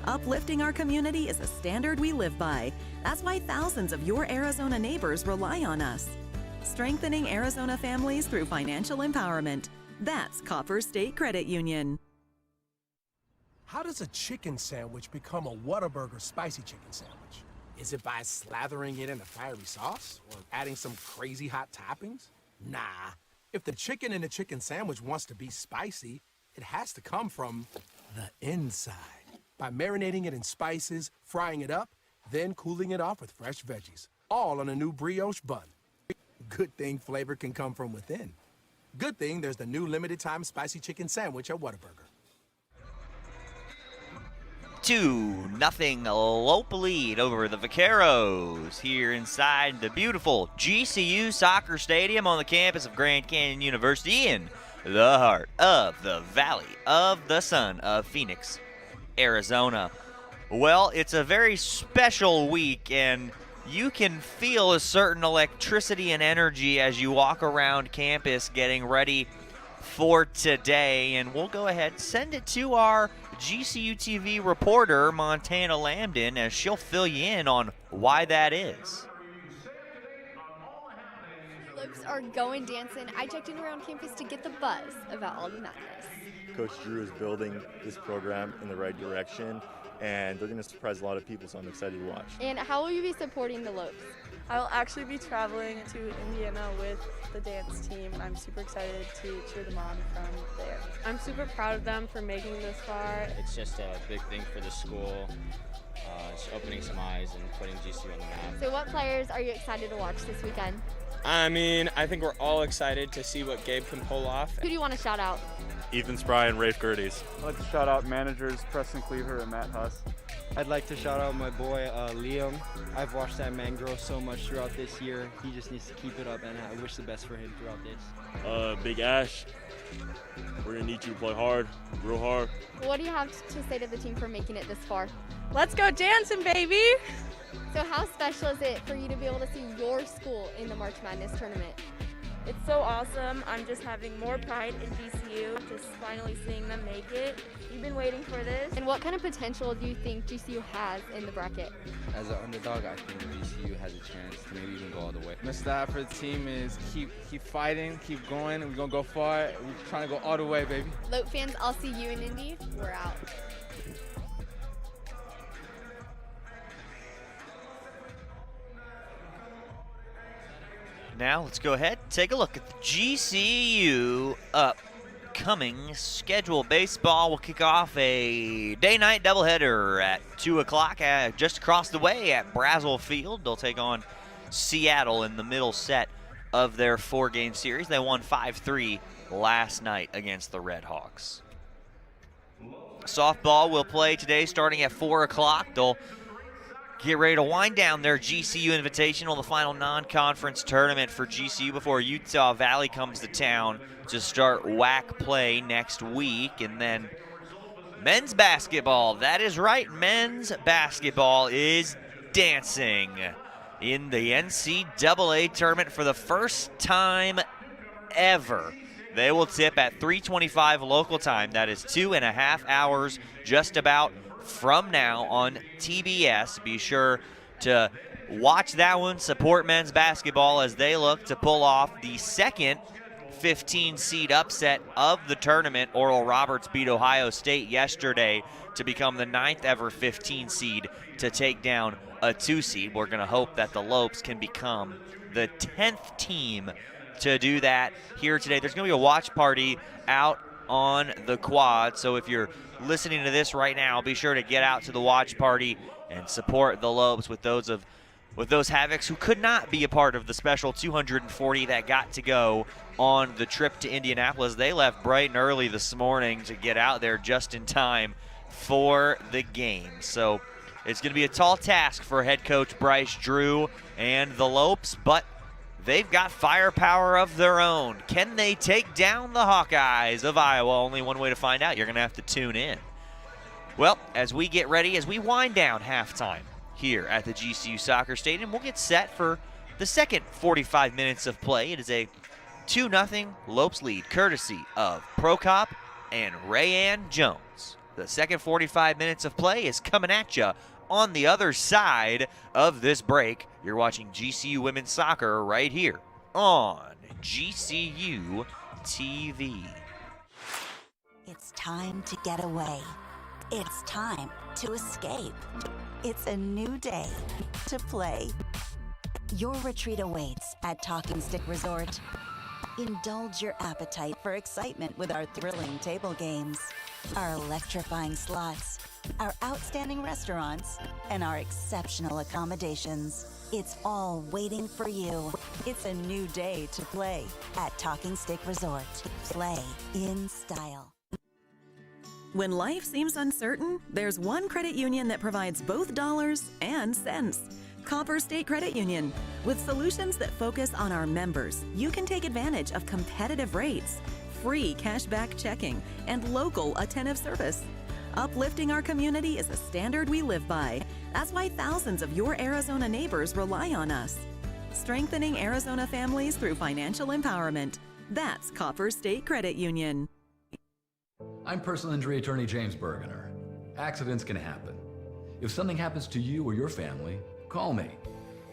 Uplifting our community is a standard we live by. That's why thousands of your Arizona neighbors rely on us. Strengthening Arizona families through financial empowerment. That's Copper State Credit Union. How does a chicken sandwich become a Whataburger spicy chicken sandwich? Is it by slathering it in a fiery sauce or adding some crazy hot toppings? Nah. If the chicken in a chicken sandwich wants to be spicy, it has to come from the inside. By marinating it in spices, frying it up, then cooling it off with fresh veggies, all on a new brioche bun. Good thing flavor can come from within. Good thing there's the new limited-time spicy chicken sandwich at Whataburger. 2-0 Lope lead over the Vaqueros here inside the beautiful GCU Soccer Stadium on the campus of Grand Canyon University in the heart of the Valley of the Sun of Phoenix, Arizona. Well, it's a very special week, and you can feel a certain electricity and energy as you walk around campus getting ready for today. And we'll go ahead and send it to our GCU TV reporter, Montana Lambden, as she'll fill you in on why that is. Looks are going dancing. I checked in around campus to get the buzz about all the madness. Coach Drew is building this program in the right direction, and they're going to surprise a lot of people, so I'm excited to watch. And how will you be supporting the Lopes? I will actually be traveling to Indiana with the dance team, and I'm super excited to cheer them on from there. I'm super proud of them for making this far. It's just a big thing for the school, just opening some eyes and putting GCU on the map. So what players are you excited to watch this weekend? I mean, I think we're all excited to see what Gabe can pull off. Who do you want to shout out? Ethan Spry and Rafe Gerdes. I'd like to shout out managers Preston Cleaver and Matt Huss. I'd like to shout out my boy Liam. I've watched that man grow so much throughout this year. He just needs to keep it up, and I wish the best for him throughout this. Big Ash, we're going to need you to play hard, real hard. What do you have to say to the team for making it this far? Let's go dancing, baby! So how special is it for you to be able to see your school in the March Madness tournament? It's so awesome. I'm just having more pride in GCU, just finally seeing them make it. We've been waiting for this. And what kind of potential do you think GCU has in the bracket? As an underdog, I think GCU has a chance to maybe even go all the way. My stat for the team is keep fighting, keep going. We're going to go far. We're trying to go all the way, baby. Lope fans, I'll see you in Indy. We're out. Now let's go ahead and take a look at the GCU upcoming schedule. Baseball will kick off a day-night doubleheader at 2 o'clock just across the way at Brazel Field. They'll take on Seattle in the middle set of their 4-game series. They won 5-3 last night against the Red Hawks. Softball will play today starting at 4 o'clock. They'll get ready to wind down their GCU Invitational, the final non-conference tournament for GCU before Utah Valley comes to town to start WAC play next week. And then men's basketball. That is right, men's basketball is dancing in the NCAA tournament for the first time ever. They will tip at 3:25 local time. That is 2.5 hours just about from now on TBS. Be sure to watch that one. Support men's basketball as they look to pull off the second 15-seed upset of the tournament. Oral Roberts beat Ohio State yesterday to become the 9th ever 15-seed to take down a 2-seed. We're going to hope that the Lopes can become the 10th team to do that here today. There's going to be a watch party out on the quad, so if you're listening to this right now, be sure to get out to the watch party and support the Lopes with those Havocs who could not be a part of the special 240 that got to go on the trip to Indianapolis. They left bright and early this morning to get out there just in time for the game. So it's going to be a tall task for head coach Bryce Drew and the Lopes, but they've got firepower of their own. Can they take down the Hawkeyes of Iowa? Only one way to find out. You're going to have to tune in. Well, as we get ready, as we wind down halftime here at the GCU Soccer Stadium, we'll get set for the second 45 minutes of play. It is a 2-0 Lopes lead, courtesy of Prokop and Rayanne Jones. The second 45 minutes of play is coming at you on the other side of this break. You're watching GCU Women's Soccer right here on GCU TV. It's time to get away. It's time to escape. It's a new day to play. Your retreat awaits at Talking Stick Resort. Indulge your appetite for excitement with our thrilling table games, our electrifying slots, our outstanding restaurants, and our exceptional accommodations. It's all waiting for you. It's a new day to play at Talking Stick Resort. Play in style. When life seems uncertain, there's one credit union that provides both dollars and cents. Copper State Credit Union. With solutions that focus on our members, you can take advantage of competitive rates, free cashback checking, and local attentive service. Uplifting our community is a standard we live by. That's why thousands of your Arizona neighbors rely on us. Strengthening Arizona families through financial empowerment. That's Copper State Credit Union. I'm personal injury attorney James Bergener. Accidents can happen. If something happens to you or your family, call me.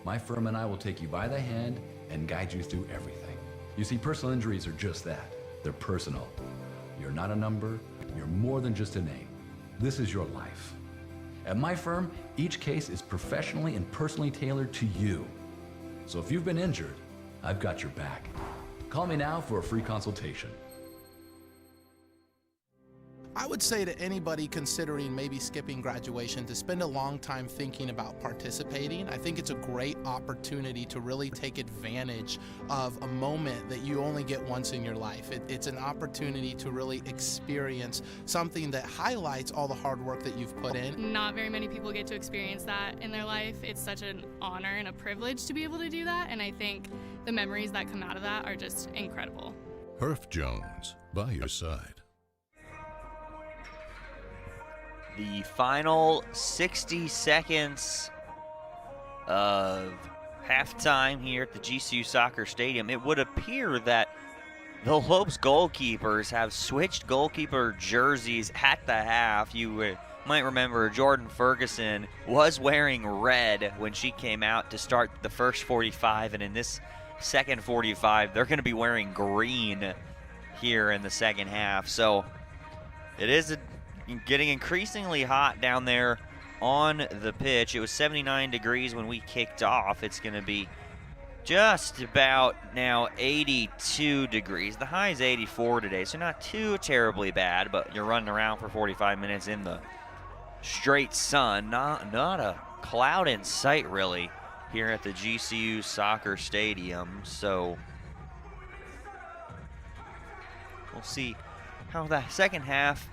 My firm and I will take you by the hand and guide you through everything. You see, personal injuries are just that. They're personal. You're not a number. You're more than just a name. This is your life. At my firm, each case is professionally and personally tailored to you. So if you've been injured, I've got your back. Call me now for a free consultation. I would say to anybody considering maybe skipping graduation to spend a long time thinking about participating. I think it's a great opportunity to really take advantage of a moment that you only get once in your life. It's an opportunity to really experience something that highlights all the hard work that you've put in. Not very many people get to experience that in their life. It's such an honor and a privilege to be able to do that, and I think the memories that come out of that are just incredible. Herff Jones, by your side. The final 60 seconds of halftime here at the GCU Soccer Stadium. It would appear that the Lopes goalkeepers have switched goalkeeper jerseys at the half. You might remember Jordan Ferguson was wearing red when she came out to start the first 45, and in this second 45, they're going to be wearing green here in the second half. So it is getting increasingly hot down there on the pitch. It was 79 degrees when we kicked off. It's going to be just about now 82 degrees. The high is 84 today, so not too terribly bad, but you're running around for 45 minutes in the straight sun. Not a cloud in sight, really, here at the GCU Soccer Stadium. So we'll see how the second half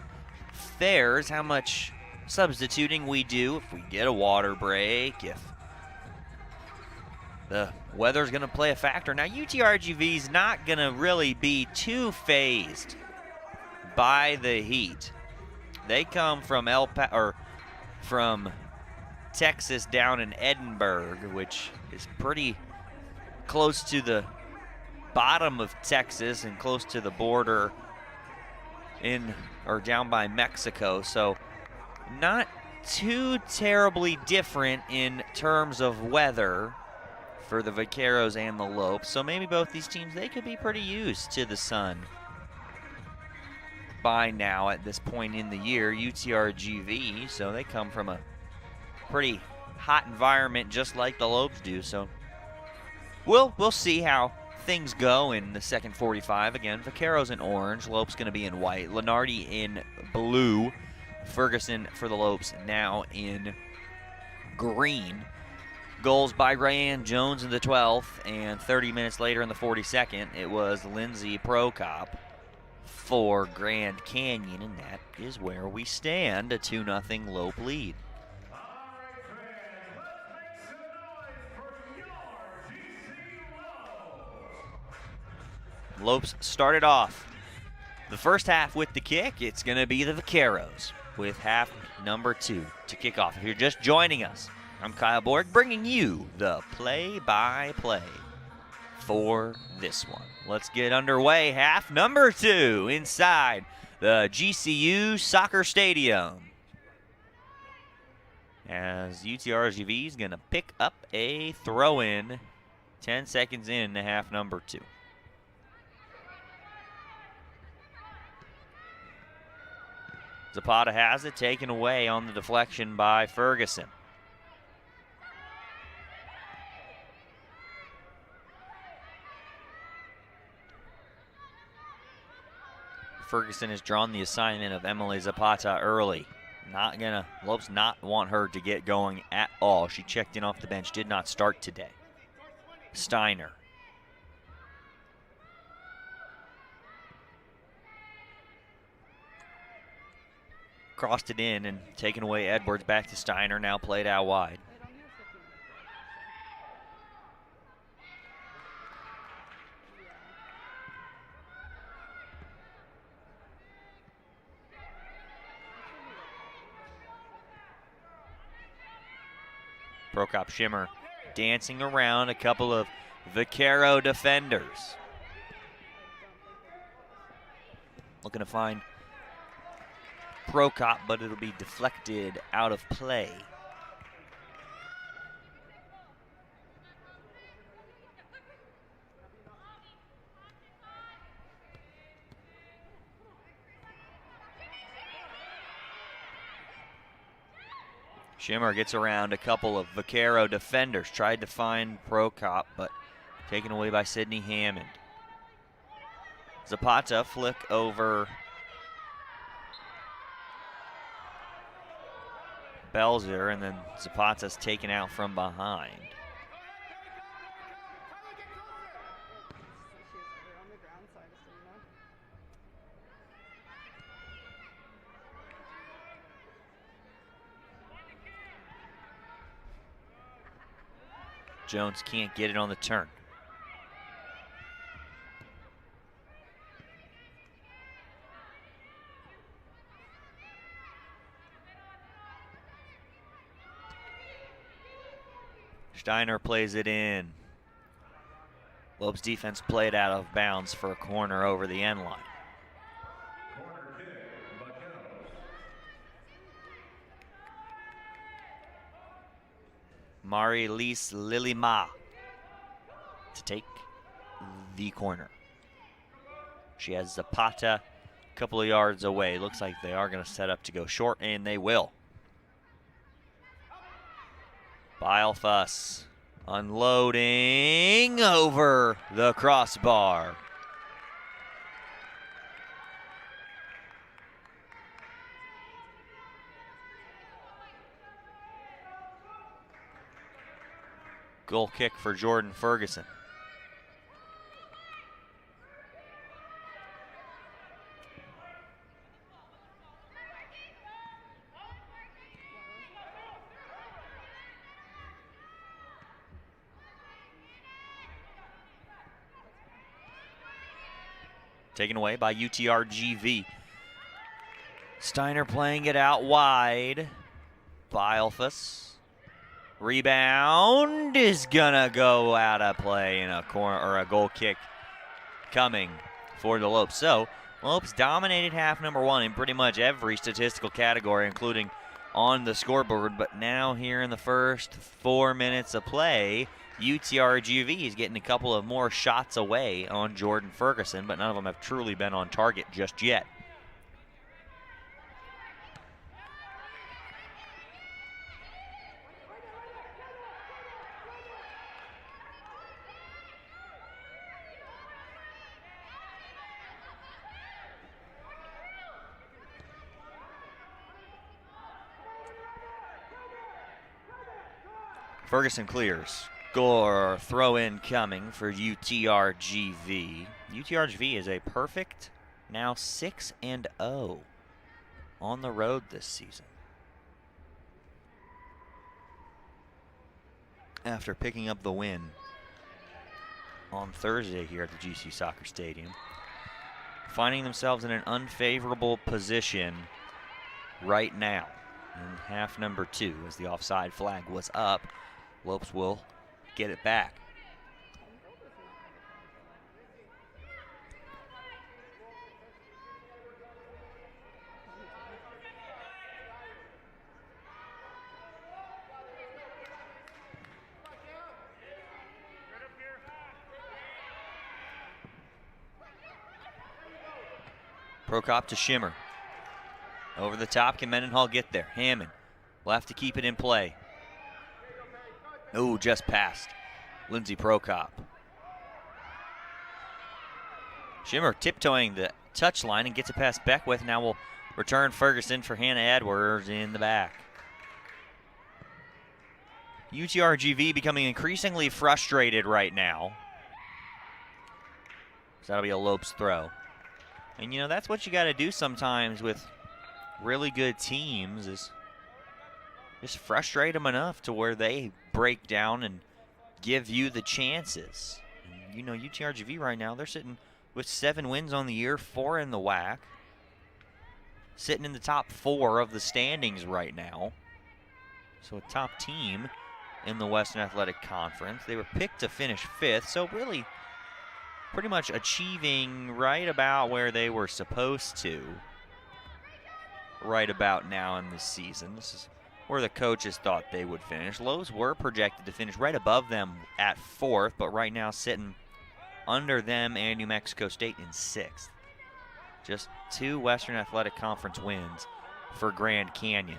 fares, how much substituting we do, if we get a water break, if the weather's going to play a factor. Now, UTRGV is not going to really be too fazed by the heat. They come from from Texas down in Edinburgh, which is pretty close to the bottom of Texas and close to the border down by Mexico. So not too terribly different in terms of weather for the Vaqueros and the Lopes. So maybe both these teams, they could be pretty used to the sun by now at this point in the year. UTRGV, so they come from a pretty hot environment just like the Lopes do. So we'll see how things go in the second 45. Again, Vaqueros in orange, Lopes going to be in white, Lenardi in blue, Ferguson for the Lopes now in green. Goals by Ryan Jones in the 12th, and 30 minutes later in the 42nd, it was Lindsey Prokop for Grand Canyon, and that is where we stand, a 2-0 Lope lead. Lopes started off the first half with the kick. It's going to be the Vaqueros with half number 2 to kick off. If you're just joining us, I'm Kyle Borg, bringing you the play-by-play for this one. Let's get underway. Half number 2 inside the GCU Soccer Stadium, as UTRGV is going to pick up a throw-in 10 seconds into half number 2. Zapata has it, taken away on the deflection by Ferguson. Ferguson has drawn the assignment of Emily Zapata early. Lopes not want her to get going at all. She checked in off the bench, did not start today. Steiner. Crossed it in and taken away. Edwards back to Steiner, now played out wide. Prokop Schimmer dancing around a couple of Vaquero defenders. Looking to find Prokop, but it'll be deflected out of play. Schimmer gets around a couple of Vaquero defenders. Tried to find Prokop, but taken away by Sydney Hammond. Zapata flick over Belzer, and then Zapata's taken out from behind. Jones can't get it on the turn. Steiner plays it in. Lopes defense played out of bounds for a corner over the end line. Marie-Lise Lilima to take the corner. She has Zapata a couple of yards away. Looks like they are going to set up to go short, and they will. Bilfuss unloading over the crossbar. Goal kick for Jordan Ferguson. Taken away by UTRGV. Steiner playing it out wide. Bielfus. Rebound is gonna go out of play in a corner or a goal kick coming for the Lopes. So Lopes dominated half number one in pretty much every statistical category, including on the scoreboard. But now here in the first 4 minutes of play, UTRGV is getting a couple of more shots away on Jordan Ferguson, but none of them have truly been on target just yet. Ferguson clears. Gore throw in coming for UTRGV. UTRGV is a perfect now 6-0 on the road this season. After picking up the win on Thursday here at the GCU Soccer Stadium, finding themselves in an unfavorable position right now in half number two as the offside flag was up. Lopes will get it back. Prokop to Schimmer. Over the top, can Mendenhall get there? Hammond will have to keep it in play. Oh, just passed. Lindsey Prokop. Schimmer tiptoeing the touchline and gets it past Beckwith. Now will return Ferguson for Hannah Edwards in the back. UTRGV becoming increasingly frustrated right now. So that'll be a Lopes throw. And, you know, that's what you got to do sometimes with really good teams is just frustrate them enough to where they break down and give you the chances. And, you know, UTRGV right now, they're sitting with 7 wins on the year, 4 in the WAC. Sitting in the top 4 of the standings right now. So a top team in the Western Athletic Conference. They were picked to finish 5th, so really pretty much achieving right about where they were supposed to right about now in this season. This is where the coaches thought they would finish. Lopes were projected to finish right above them at 4th, but right now sitting under them and New Mexico State in 6th. Just 2 Western Athletic Conference wins for Grand Canyon.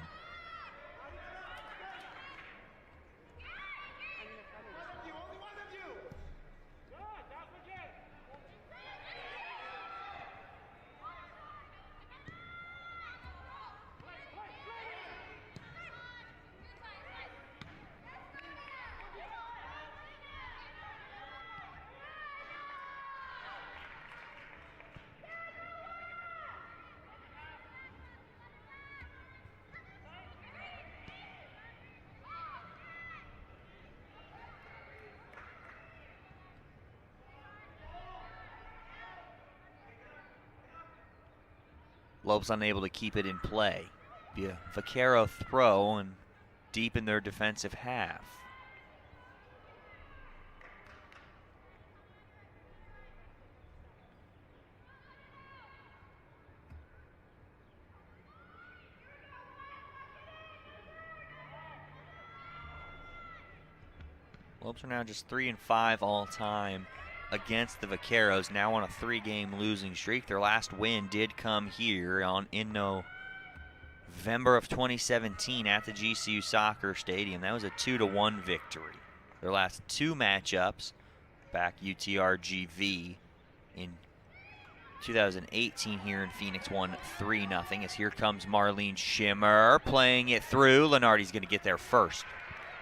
Lopes unable to keep it in play. Be a Vaquero throw and deep in their defensive half. Lopes are now just 3-5 all time against the Vaqueros, now on a 3-game losing streak. Their last win did come here in November of 2017 at the GCU Soccer Stadium. That was a 2-1 victory. Their last 2 matchups, back UTRGV in 2018 here in Phoenix, won 3-0. As here comes Marlene Schimmer playing it through. Lenardi's going to get there first.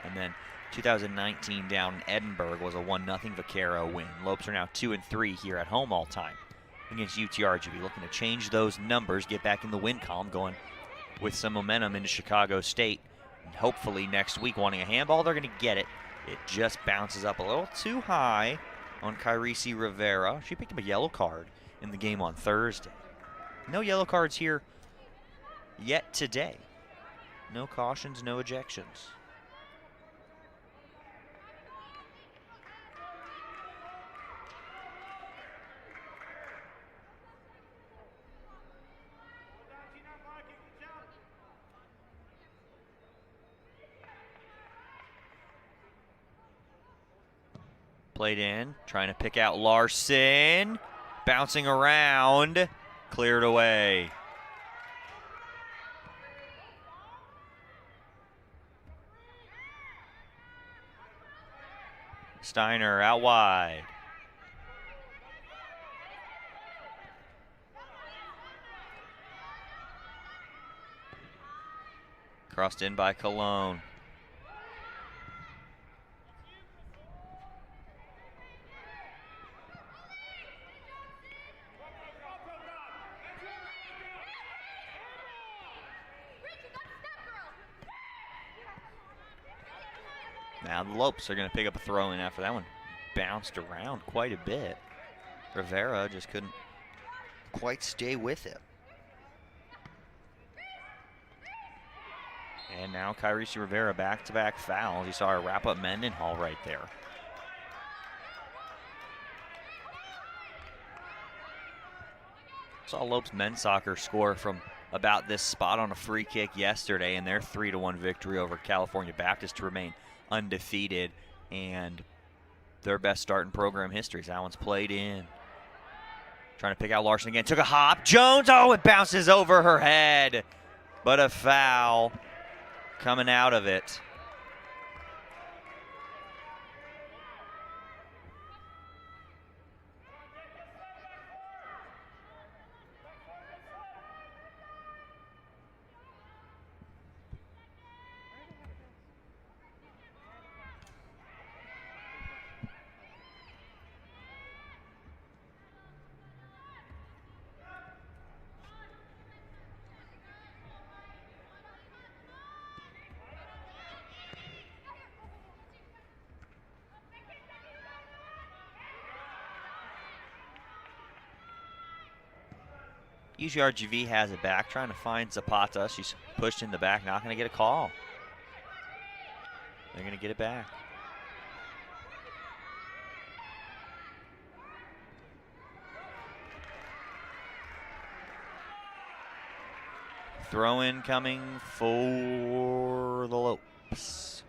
And then 2019 down in Edinburgh was a 1-0 Vaquero win. Lopes are now 2-3 here at home all time against UTRGV. Looking to change those numbers, get back in the win column, going with some momentum into Chicago State. And hopefully next week, wanting a handball, they're going to get it. It just bounces up a little too high on Kyresi Rivera. She picked up a yellow card in the game on Thursday. No yellow cards here yet today. No cautions, no ejections. Played in, trying to pick out Larson. Bouncing around, cleared away. Steiner out wide. Crossed in by Cologne. Now the Lopes are going to pick up a throw-in after that one. Bounced around quite a bit. Rivera just couldn't quite stay with it. And now Kyrese Rivera back-to-back fouls. You saw her wrap up Mendenhall right there. Saw Lopes men's soccer score from about this spot on a free kick yesterday in their 3-1 victory over California Baptist to remain undefeated and their best start in program history. That one's played in. Trying to pick out Larson again. Took a hop. Jones, oh, it bounces over her head. But a foul coming out of it. UGRGV has it back, trying to find Zapata. She's pushed in the back, not going to get a call. They're going to get it back. Throw-in coming for the Lopes.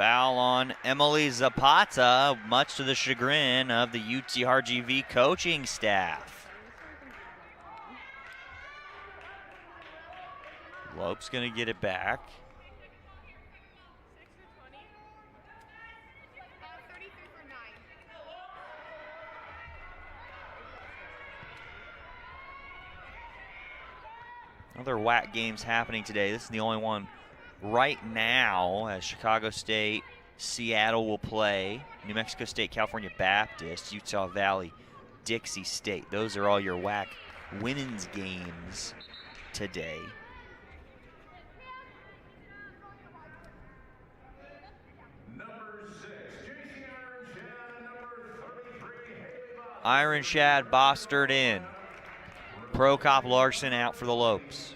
Foul on Emily Zapata, much to the chagrin of the UTRGV coaching staff. Lope's going to get it back. Other WAC games happening today. This is the only one right now, as Chicago State, Seattle will play. New Mexico State, California Baptist, Utah Valley, Dixie State. Those are all your WAC women's games today. Iron Shad Bostard in. Prokop Larson out for the Lopes.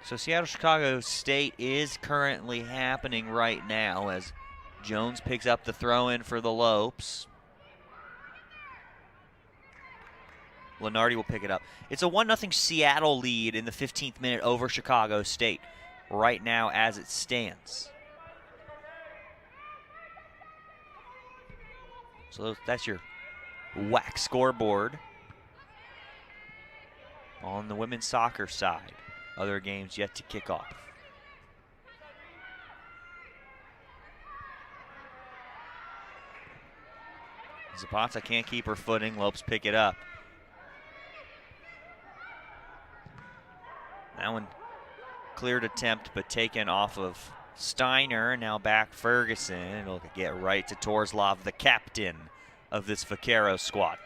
So Seattle-Chicago State is currently happening right now as Jones picks up the throw-in for the Lopes. Lenardi will pick it up. It's a 1-0 Seattle lead in the 15th minute over Chicago State right now as it stands. So that's your WAC scoreboard on the women's soccer side Other games yet to kick off. Zapata can't keep her footing. Lopes pick it up. That one cleared attempt, but taken off of Steiner. Now back Ferguson. It'll get right to Torslov, the captain of this Vaquero squad.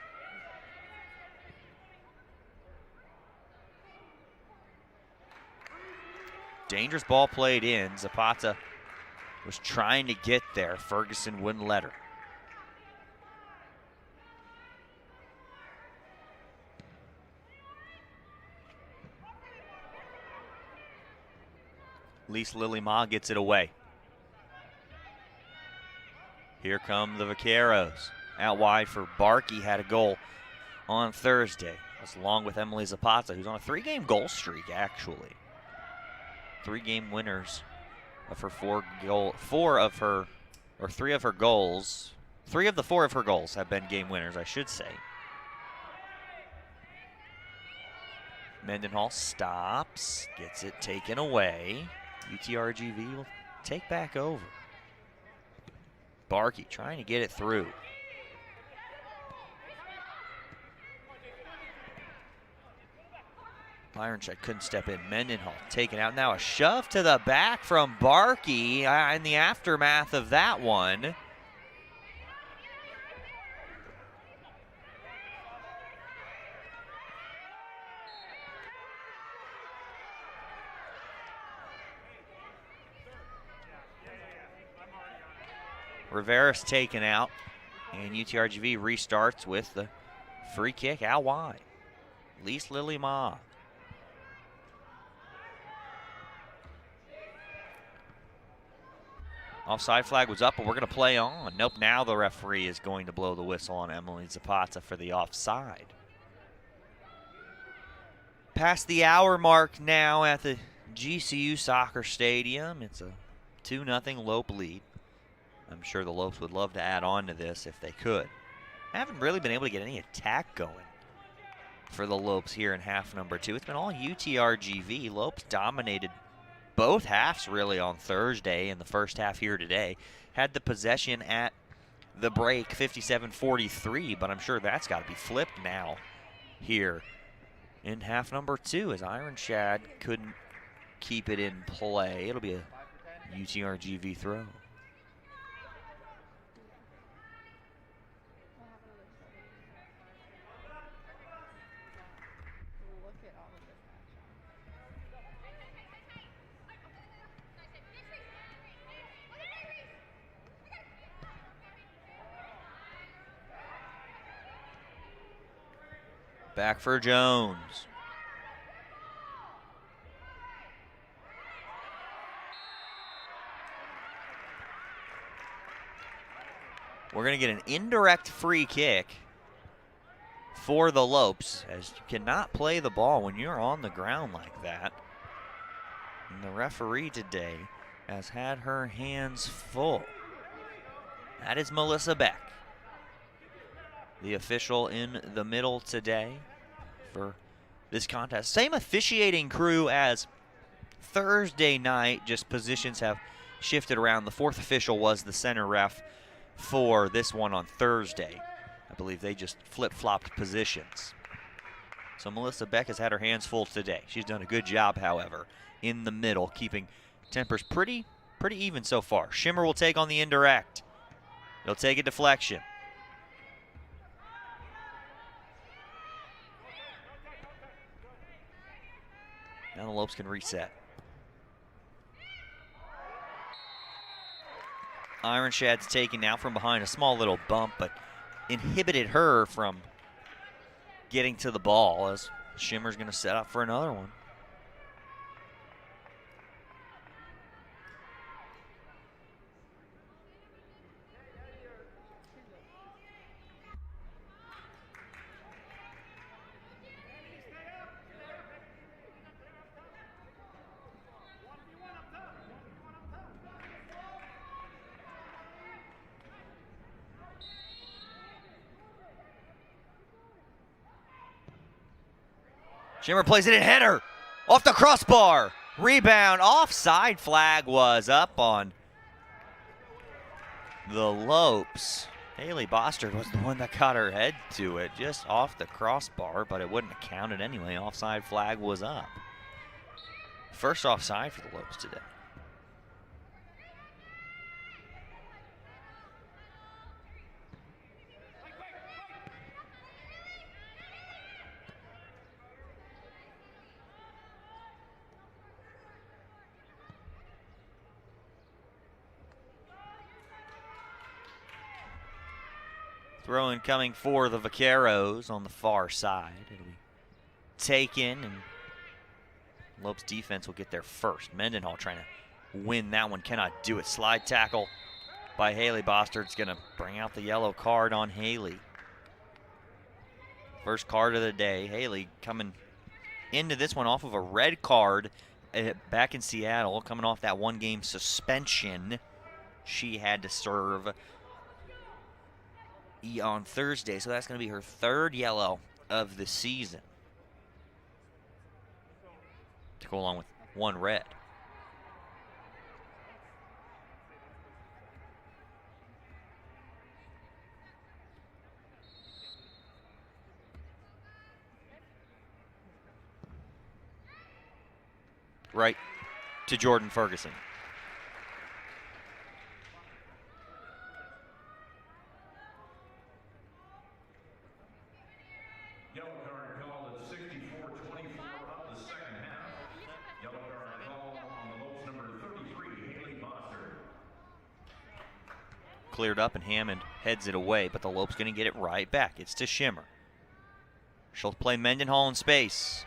Dangerous ball played in. Zapata was trying to get there. Ferguson wouldn't let her. Lise Lily-Ma gets it away. Here come the Vaqueros. Out wide for Barkey, had a goal on Thursday. That's along with Emily Zapata, who's on a 3-game goal streak, actually. 3-game winners of her 3 of her goals. 3 of the 4 of her goals have been game winners, I should say. Mendenhall stops, gets it taken away. UTRGV will take back over. Barkey trying to get it through. Ironshed couldn't step in. Mendenhall taken out. Now a shove to the back from Barkey in the aftermath of that one. Rivera's taken out, and UTRGV restarts with the free kick out wide. Lise Lily-Ma. Offside flag was up, but we're going to play on. Nope, now the referee is going to blow the whistle on Emily Zapata for the offside. Past the hour mark now at the GCU Soccer Stadium. It's a 2-0 Lope lead. I'm sure the Lopes would love to add on to this if they could. Haven't really been able to get any attack going for the Lopes here in half number 2. It's been all UTRGV. Lopes dominated both halves really on Thursday and the first half here today. Had the possession at the break, 57-43, but I'm sure that's got to be flipped now here in half number 2 as Ironshed couldn't keep it in play. It'll be a UTRGV throw. Back for Jones. We're going to get an indirect free kick for the Lopes, as you cannot play the ball when you're on the ground like that. And the referee today has had her hands full. That is Melissa Beck, the official in the middle today for this contest. Same officiating crew as Thursday night, just positions have shifted around. The 4th official was the center ref for this one on Thursday. I believe they just flip-flopped positions. So Melissa Beck has had her hands full today. She's done a good job, however, in the middle, keeping tempers pretty even so far. Schimmer will take on the indirect. He'll take a deflection. Now the Lopes can reset. Ironshad's taken now from behind, a small little bump, but inhibited her from getting to the ball as Schimmer's going to set up for another one. Schimmer plays it in, header. Off the crossbar. Rebound. Offside flag was up on the Lopes. Haley Bostard was the one that got her head to it, just off the crossbar, but it wouldn't have counted anyway. Offside flag was up. First offside for the Lopes today. Throw in coming for the Vaqueros on the far side. It'll be taken, and Lopes defense will get there first. Mendenhall trying to win that one, cannot do it. Slide tackle by Haley Bostard's going to bring out the yellow card on Haley. First card of the day. Haley coming into this one off of a red card back in Seattle, coming off that one-game suspension she had to serve on Thursday, so that's going to be her third yellow of the season to go along with one red. Right to Jordan Ferguson. Cleared up, and Hammond heads it away, but the Lopes going to get it right back. It's to Schimmer. She'll play Mendenhall in space.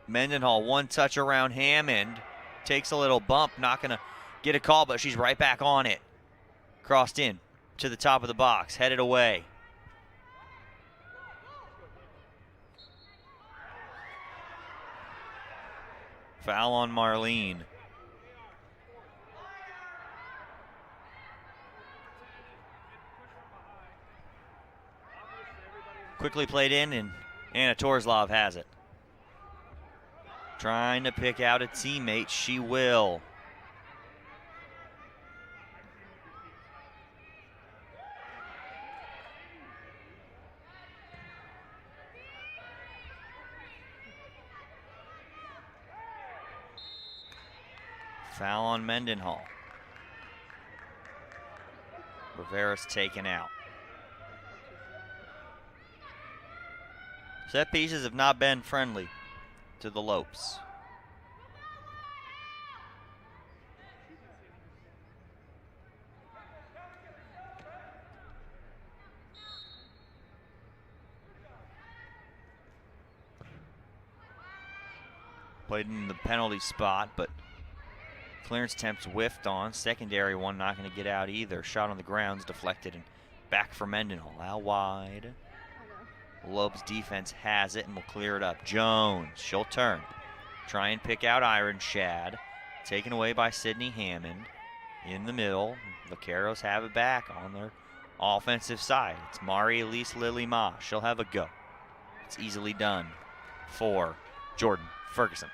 Mendenhall, one touch around Hammond. Takes a little bump, not going to get a call, but she's right back on it. Crossed in to the top of the box, headed away. Foul on Marlene. Quickly played in, and Anna Torzlov has it. Trying to pick out a teammate. She will. Foul on Mendenhall. Rivera's taken out. Set pieces have not been friendly to the Lopes. Played in the penalty spot, but clearance attempts whiffed on. Secondary one not going to get out either. Shot on the ground's deflected and back for Mendenhall. Out wide. Lopes defense has it and will clear it up. Jones, she'll turn. Try and pick out Iron Shad. Taken away by Sydney Hammond. In the middle, Vaqueros have it back on their offensive side. It's Mari Elise Lily Ma. She'll have a go. It's easily done for Jordan Ferguson.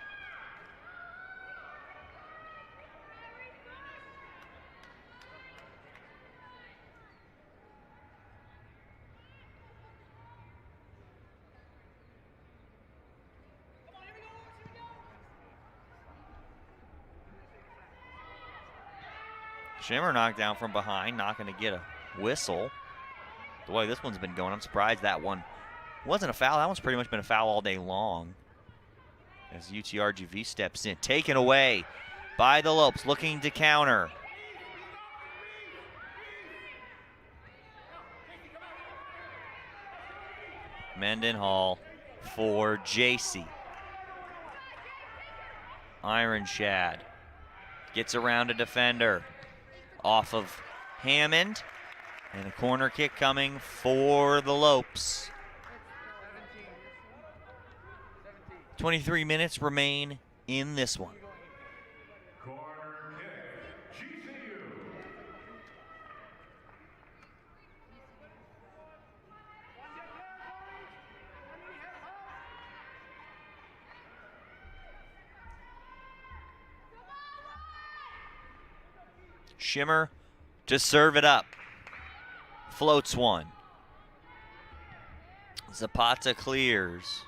Schimmer knocked down from behind, not going to get a whistle. The way this one's been going, I'm surprised that one wasn't a foul. That one's pretty much been a foul all day long. As UTRGV steps in, taken away by the Lopes, looking to counter. Mendenhall for JC. Iron Shad gets around a defender. Off of Hammond, and a corner kick coming for the Lopes. 23 minutes remain in this one. Schimmer to serve it up. Floats one. Zapata clears.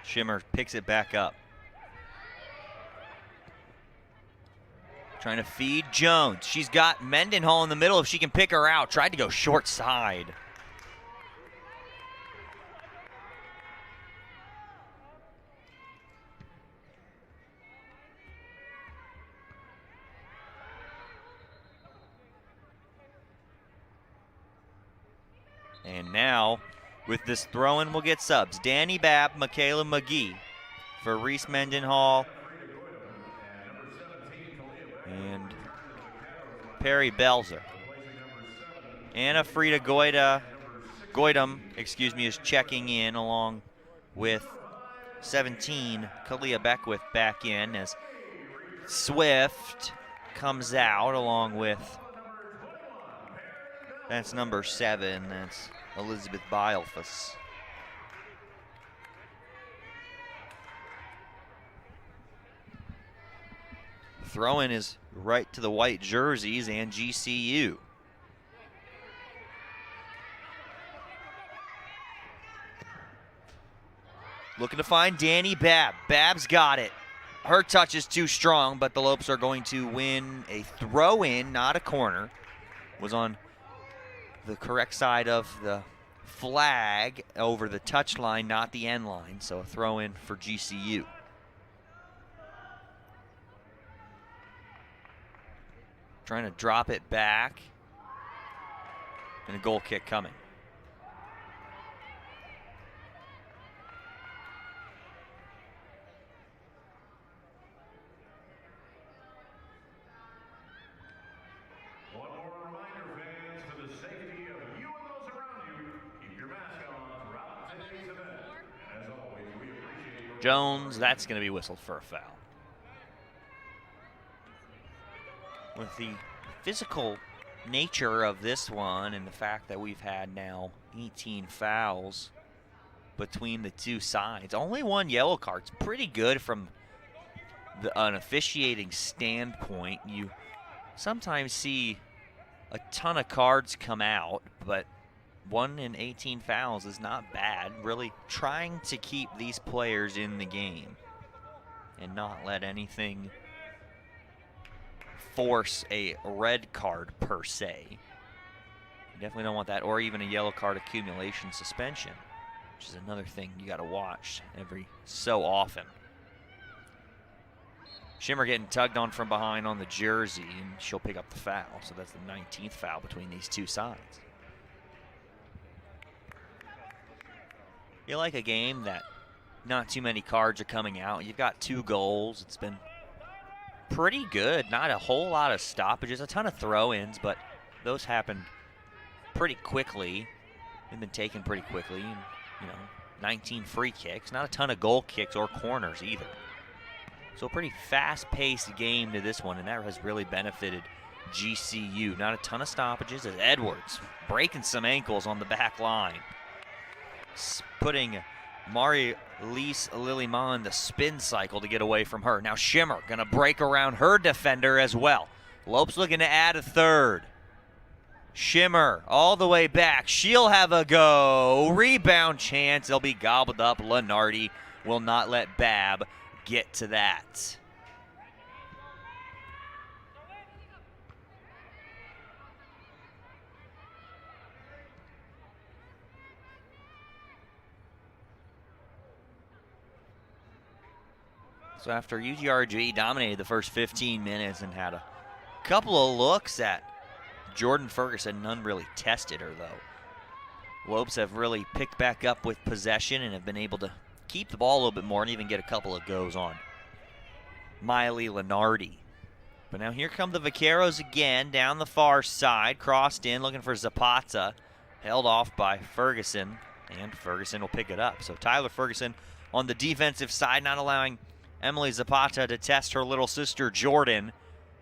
Schimmer picks it back up. Trying to feed Jones. She's got Mendenhall in the middle if she can pick her out. Tried to go short side. And now, with this throw-in, we'll get subs. Danny Babb, Michaela McGee for Reese Mendenhall and Perry Belzer. Anna Frida Goydam, is checking in along with 17, Kalia Beckwith back in as Swift comes out along with, that's number 7, that's Elizabeth Bielfus. Throw-in is right to the white jerseys and GCU. Looking to find Danny Babb. Babb's got it. Her touch is too strong, but the Lopes are going to win a throw-in, not a corner. Was on the correct side of the flag over the touch line, not the end line. So a throw-in for GCU. Trying to drop it back. And a goal kick coming. Jones, that's going to be whistled for a foul. With the physical nature of this one and the fact that we've had now 18 fouls between the two sides, only one yellow card. It's pretty good from an officiating standpoint. You sometimes see a ton of cards come out, but 1 in 18 fouls is not bad. Really trying to keep these players in the game and not let anything force a red card per se. You definitely don't want that, or even a yellow card accumulation suspension, which is another thing you got to watch every so often. Schimmer getting tugged on from behind on the jersey, and she'll pick up the foul. So that's the 19th foul between these two sides. You like a game that not too many cards are coming out. You've got 2 goals. It's been pretty good. Not a whole lot of stoppages, a ton of throw-ins, but those happened pretty quickly. They've been taken pretty quickly. And, 19 free kicks. Not a ton of goal kicks or corners either. So a pretty fast-paced game to this one, and that has really benefited GCU. Not a ton of stoppages as Edwards breaking some ankles on the back line. Putting Marie-Lise Lilliman in the spin cycle to get away from her. Now Schimmer going to break around her defender as well. Lopes looking to add a third. Schimmer all the way back. She'll have a go. Rebound chance. They'll be gobbled up. Lenardi will not let Babb get to that. So after UGRG dominated the first 15 minutes and had a couple of looks at Jordan Ferguson, none really tested her though. Lopes have really picked back up with possession and have been able to keep the ball a little bit more and even get a couple of goes on Miley Lenardi. But now here come the Vaqueros again down the far side, crossed in, looking for Zapata. Held off by Ferguson. And Ferguson will pick it up. So Tyler Ferguson on the defensive side, not allowing Emily Zapata to test her little sister Jordan,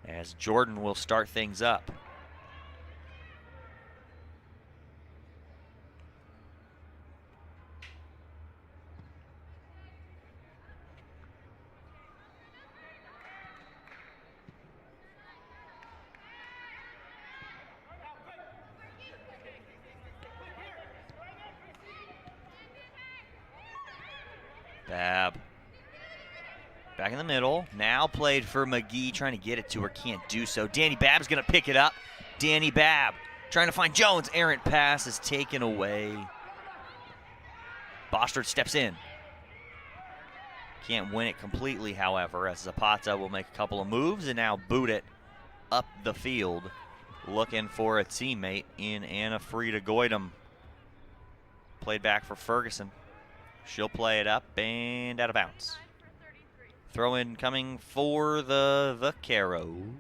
as Jordan will start things up. Babb. Back in the middle. Now played for McGee, trying to get it to her. Can't do so. Danny Babb's going to pick it up. Danny Babb trying to find Jones. Errant pass is taken away. Bostard steps in. Can't win it completely, however, as Zapata will make a couple of moves and now boot it up the field, looking for a teammate in Anna Frida Goydam. Played back for Ferguson. She'll play it up and out of bounds. Throw in coming for the Vaqueros.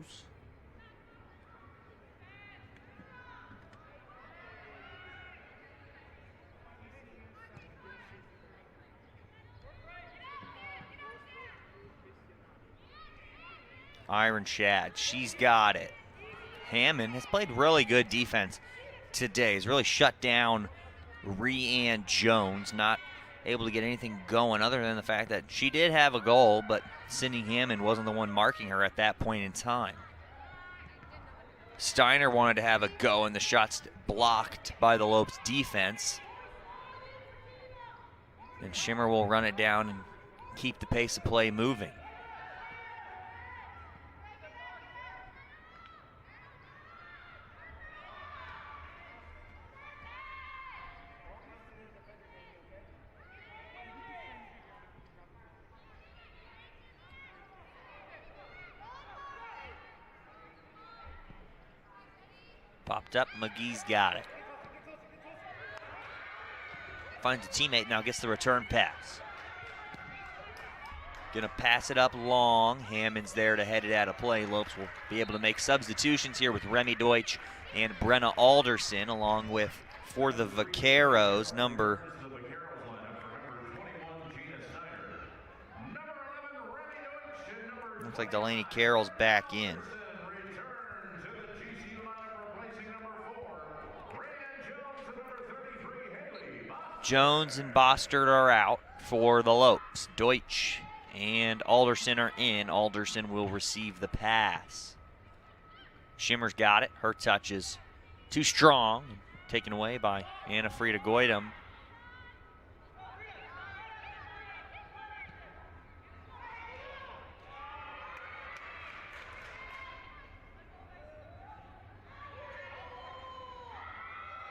Iron Shad, she's got it. Hammond has played really good defense today. He's really shut down Rhiann Jones, not able to get anything going other than the fact that she did have a goal, but Sydney Hammond wasn't the one marking her at that point in time. Steiner wanted to have a go, and the shot's blocked by the Lopes defense. And Schimmer will run it down and keep the pace of play moving. Popped up, McGee's got it. Finds a teammate, now gets the return pass. Gonna pass it up long. Hammond's there to head it out of play. Lopes will be able to make substitutions here with Remy Deutsch and Brenna Alderson, along with, for the Vaqueros, number looks like Delaney Carroll's back in. Jones and Bostard are out for the Lopes. Deutsch and Alderson are in. Alderson will receive the pass. Schimmer's got it. Her touch is too strong. Taken away by Anna Frida Goydam.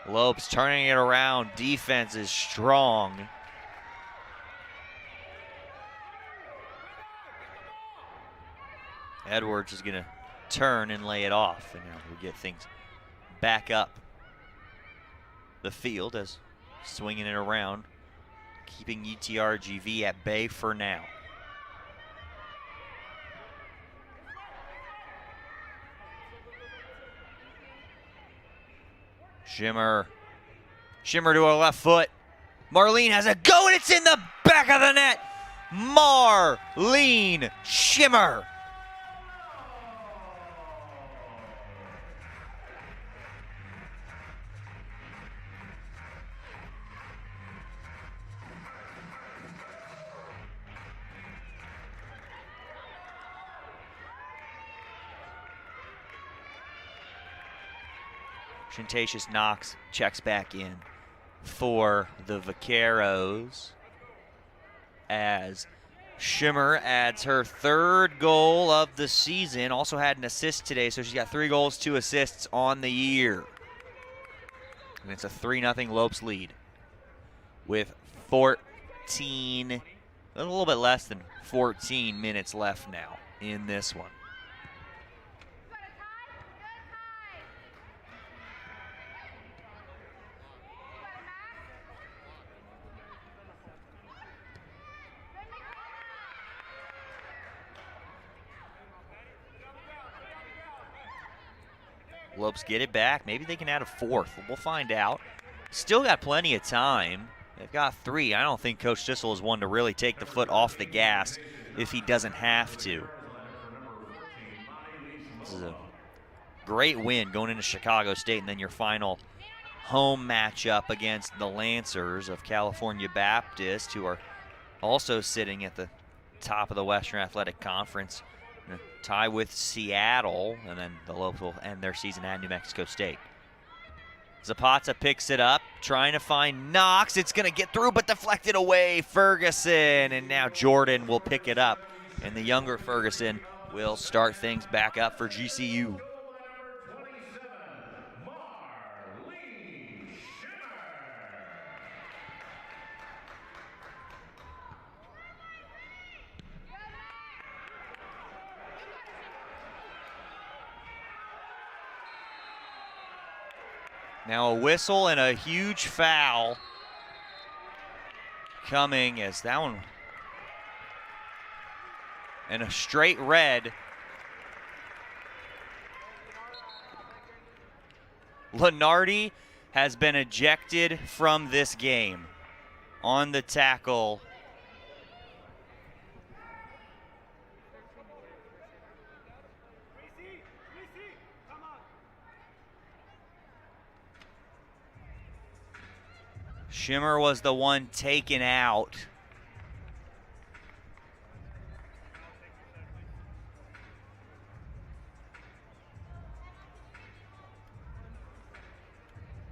Lopes turning it around. Defense is strong. Edwards is going to turn and lay it off. And now we'll get things back up the field as swinging it around, keeping UTRGV at bay for now. Schimmer to her left foot. Marlene has a go, and it's in the back of the net. Marlene Schimmer. Shintatius Knox checks back in for the Vaqueros as Schimmer adds her third goal of the season. Also had an assist today, so she's got 3 goals, 2 assists on the year. And it's a 3-0 Lopes lead with 14, a little bit less than 14 minutes left now in this one. Lopes get it back. Maybe they can add a 4th. We'll find out. Still got plenty of time. They've got 3. I don't think Coach Tissel is one to really take the foot off the gas if he doesn't have to. This is a great win going into Chicago State, and then your final home matchup against the Lancers of California Baptist, who are also sitting at the top of the Western Athletic Conference, in a tie with Seattle, and then the Lopes will end their season at New Mexico State. Zapata picks it up, trying to find Knox. It's going to get through, but deflected away. Ferguson, and now Jordan will pick it up, and the younger Ferguson will start things back up for GCU. Now a whistle and a huge foul coming as that one, and a straight red. Lenardi has been ejected from this game on the tackle. Schimmer was the one taken out.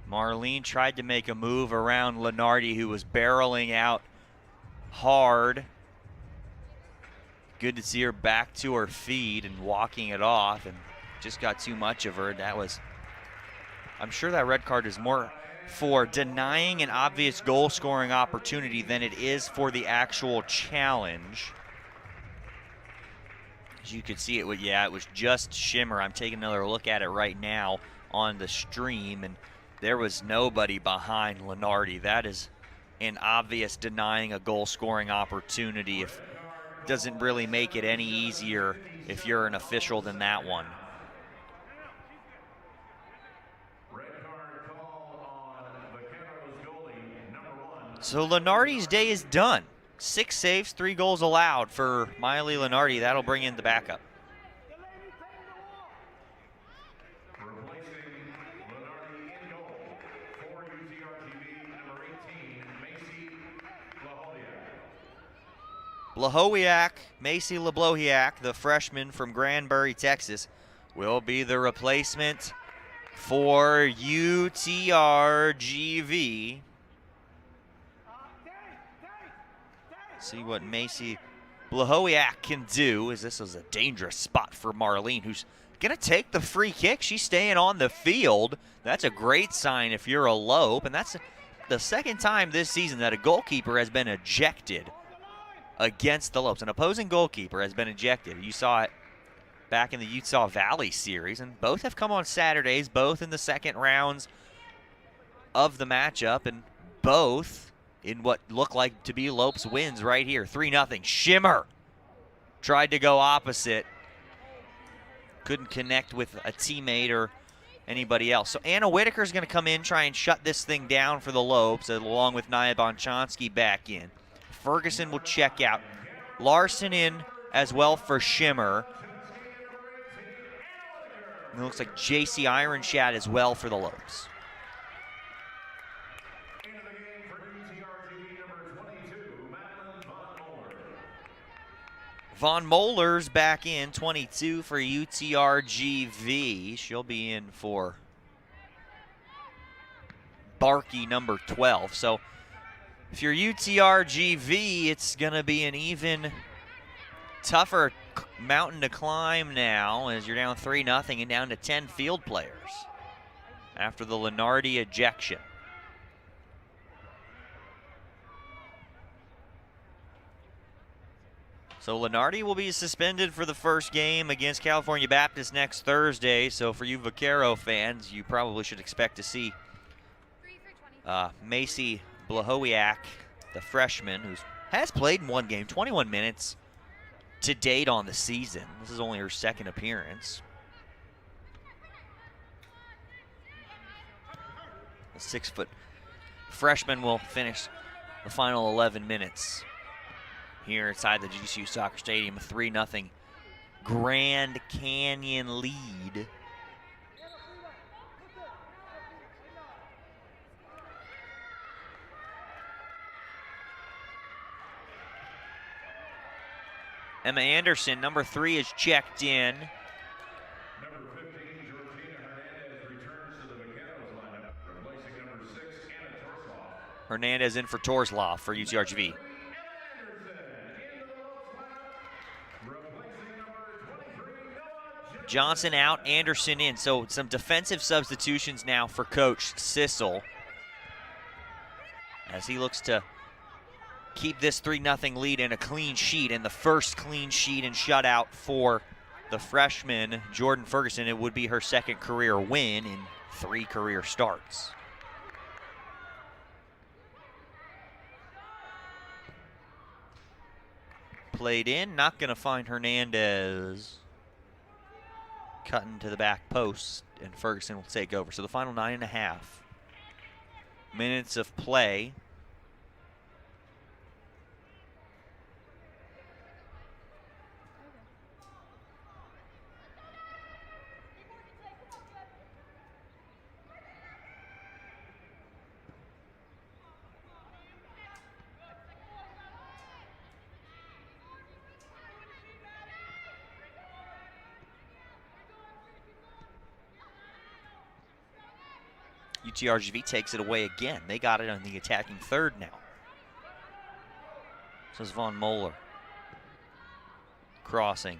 Marlene tried to make a move around Lenardi, who was barreling out hard. Good to see her back to her feet and walking it off, and just got too much of her. That was, I'm sure that red card is more for denying an obvious goal scoring opportunity than it is for the actual challenge. As you could see it, it was just Schimmer. I'm taking another look at it right now on the stream, and there was nobody behind Lenardi. That is an obvious denying a goal scoring opportunity. It doesn't really make it any easier if you're an official than that one. So Lenardi's day is done. 6 saves, 3 goals allowed for Miley Lenardi. That'll bring in the backup. Blahowiak, Macy LeBlohiak, the freshman from Granbury, Texas, will be the replacement for UTRGV. See what Macy Blahowiak can do, as this is a dangerous spot for Marlene, who's going to take the free kick. She's staying on the field. That's a great sign if you're a Lope, and that's the second time this season that a goalkeeper has been ejected against the Lopes. An opposing goalkeeper has been ejected. You saw it back in the Utah Valley series, and both have come on Saturdays, both in the second rounds of the matchup, and both in what looked like to be Lopes wins right here. 3-0. Schimmer tried to go opposite. Couldn't connect with a teammate or anybody else. So Anna Whitaker's going to come in, try and shut this thing down for the Lopes, along with Nia Bonchonsky back in. Ferguson will check out. Larson in as well for Schimmer. And it looks like J.C. Ironshad as well for the Lopes. Von Moller's back in, 22 for UTRGV. She'll be in for Barkey, number 12. So if you're UTRGV, it's going to be an even tougher mountain to climb now, as you're down 3-0 and down to 10 field players after the Lenardi ejection. So Lenardi will be suspended for the first game against California Baptist next Thursday. So for you Vaquero fans, you probably should expect to see Macy Blahowiak, the freshman, who has played in one game, 21 minutes to date on the season. This is only her second appearance. The 6-foot freshman will finish the final 11 minutes here inside the GCU Soccer Stadium. A 3-0 Grand Canyon lead. Emma Anderson, number 3, is checked in. Hernandez in for Torslav for UTRGV. Johnson out, Anderson in. So some defensive substitutions now for Coach Sissel as he looks to keep this 3-0 lead in a clean sheet, and the first clean sheet and shutout for the freshman, Jordan Ferguson. It would be her second career win in 3 career starts. Played in, not going to find Hernandez. Cutting to the back post, and Ferguson will take over. So the final 9.5 minutes of play. UTRGV takes it away again. They got it on the attacking third now. This is Von Moeller. Crossing.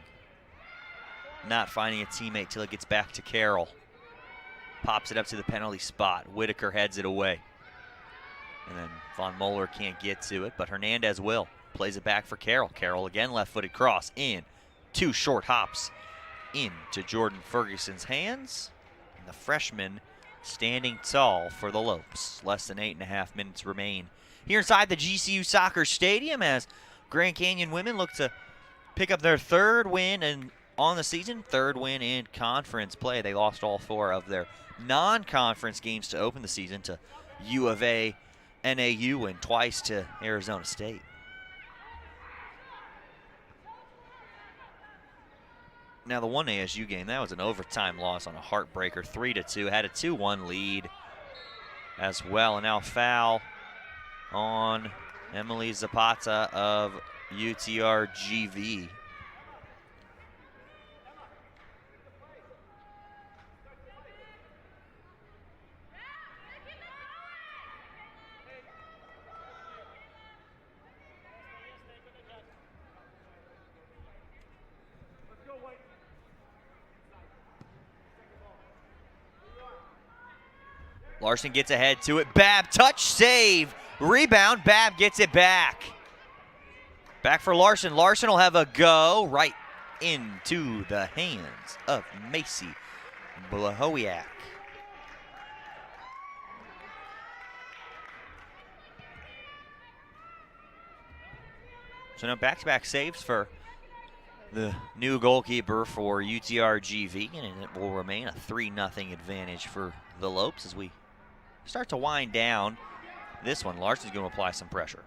Not finding a teammate till it gets back to Carroll. Pops it up to the penalty spot. Whitaker heads it away. And then Von Moeller can't get to it, but Hernandez will. Plays it back for Carroll. Carroll again, left-footed cross in. 2 short hops into Jordan Ferguson's hands. And the freshman standing tall for the Lopes. Less than 8.5 minutes remain here inside the GCU Soccer Stadium as Grand Canyon women look to pick up their 3rd win on the season, 3rd win in conference play. They lost all 4 of their non-conference games to open the season, to U of A, NAU, and twice to Arizona State. Now the one ASU game, that was an overtime loss on a heartbreaker, 3-2. Had a 2-1 lead as well. And now foul on Emily Zapata of UTRGV. Larson gets ahead to it. Babb, touch, save, rebound. Babb gets it back. Back for Larson. Larson will have a go right into the hands of Macy Blahowiak. So now back-to-back saves for the new goalkeeper for UTRGV, and it will remain a 3-0 advantage for the Lopes as we start to wind down this one. Larson's going to apply some pressure.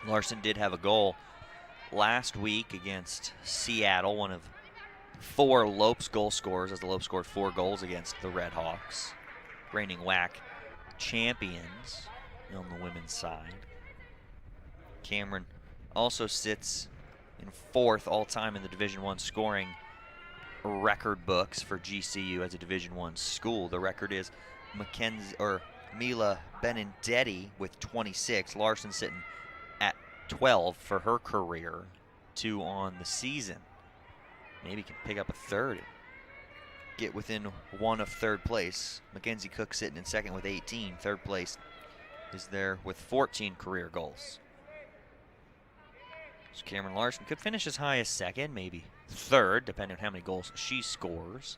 Larson did have a goal last week against Seattle, one of 4 Lopes goal scorers, as the Lopes scored 4 goals against the Red Hawks. Reigning WAC champions on the women's side. Cameron also sits in 4th all-time in the Division I scoring record books for GCU as a Division I school. The record is Mila Benedetti with 26. Larson sitting at 12 for her career, 2 on the season. Maybe can pick up a 3rd and get within 1 of 3rd place. Mackenzie Cook sitting in 2nd with 18. 3rd place is there with 14 career goals. So Cameron Larson could finish as high as 2nd, maybe 3rd, depending on how many goals she scores.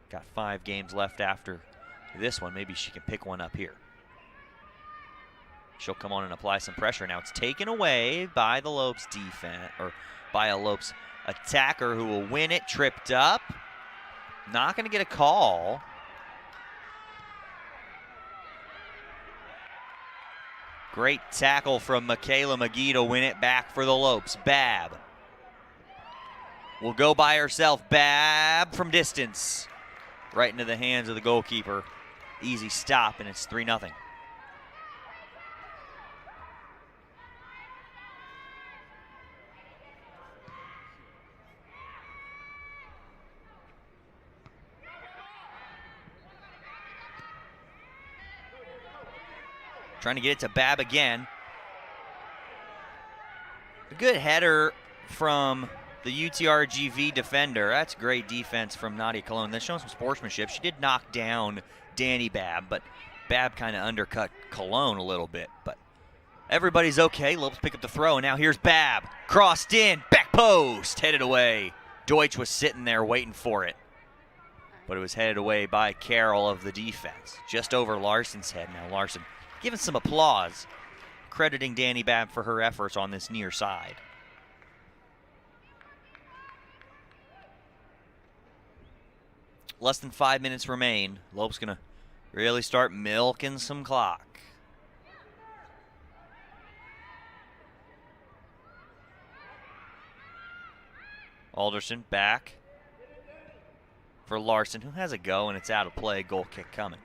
Got 5 games left after this one. Maybe she can pick one up here. She'll come on and apply some pressure. Now it's taken away by the Lopes defense, or by a Lopes attacker who will win it. Tripped up. Not going to get a call. Great tackle from Michaela McGee to win it back for the Lopes. Babb will go by herself. Babb from distance. Right into the hands of the goalkeeper. Easy stop, and it's 3-0. Trying to get it to Babb again. A good header from the UTRGV defender. That's great defense from Nadia Cologne. That's showing some sportsmanship. She did knock down Danny Babb, but Babb kind of undercut Cologne a little bit. But everybody's okay. Lopes pick up the throw, and now here's Babb. Crossed in, back post, headed away. Deutsch was sitting there waiting for it, but it was headed away by Carroll of the defense. Just over Larson's head. Now Larson giving some applause, crediting Danny Babb for her efforts on this near side. Less than 5 minutes remain. Lopes gonna really start milking some clock. Alderson back for Larson, who has a go, and it's out of play. Goal kick coming.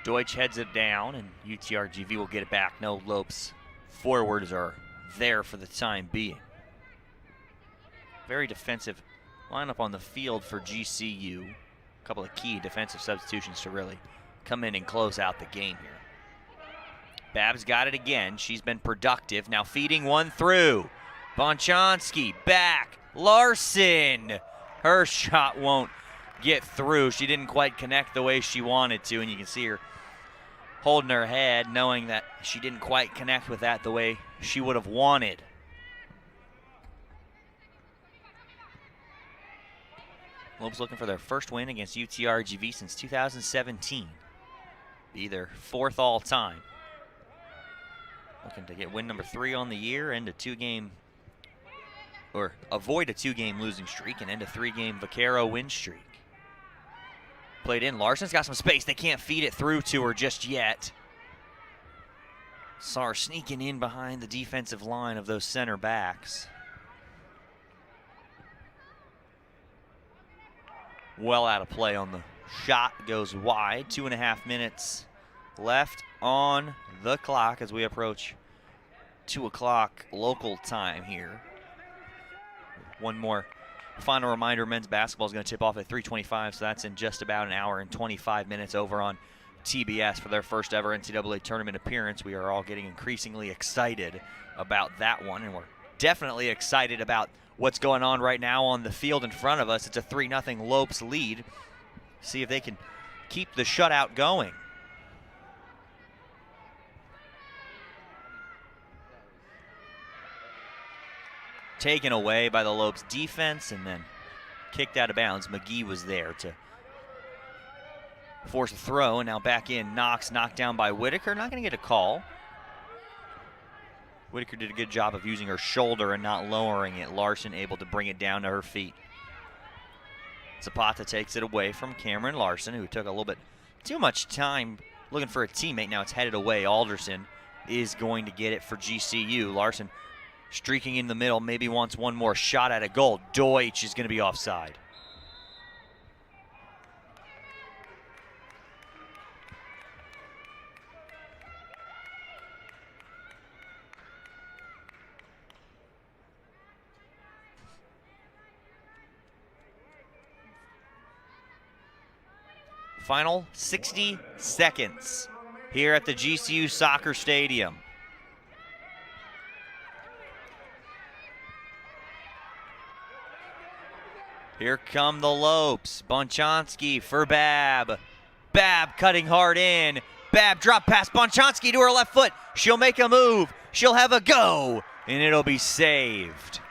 Deutsch heads it down, and UTRGV will get it back. No Lopes forwards are there for the time being. Very defensive lineup on the field for GCU. A couple of key defensive substitutions to really come in and close out the game here. Babb's got it again. She's been productive. Now feeding one through. Bonchansky back. Larson. Her shot won't get through. She didn't quite connect the way she wanted to, and you can see her holding her head, knowing that she didn't quite connect with that the way she would have wanted. Lopes looking for their first win against UTRGV since 2017. Be their fourth all time. Looking to get win number 3 on the year, end a 2-game, or avoid a 2-game losing streak and end a 3-game Vaquero win streak. Played in. Larson's got some space. They can't feed it through to her just yet. Saw her sneaking in behind the defensive line of those center backs. Well out of play on the shot. Goes wide. 2.5 minutes left on the clock as we approach 2 o'clock local time here. One more final reminder, men's basketball is going to tip off at 3:25, so that's in just about an hour and 25 minutes over on TBS for their first ever NCAA tournament appearance. We are all getting increasingly excited about that one, and we're definitely excited about what's going on right now on the field in front of us. It's a 3-0 Lopes lead. See if they can keep the shutout going. Taken away by the Lopes defense and then kicked out of bounds. McGee was there to force a throw, and now back in. Knox knocked down by Whitaker. Not going to get a call. Whitaker did a good job of using her shoulder and not lowering it. Larson able to bring it down to her feet. Zapata takes it away from Cameron Larson, who took a little bit too much time looking for a teammate. Now it's headed away. Alderson is going to get it for GCU. Larson streaking in the middle, maybe wants one more shot at a goal. Deutsch is going to be offside. Final 60 seconds here at the GCU Soccer Stadium. Here come the Lopes. Bonchansky for Babb. Babb cutting hard in. Babb drop pass. Bonchansky to her left foot. She'll make a move. She'll have a go, and it'll be saved.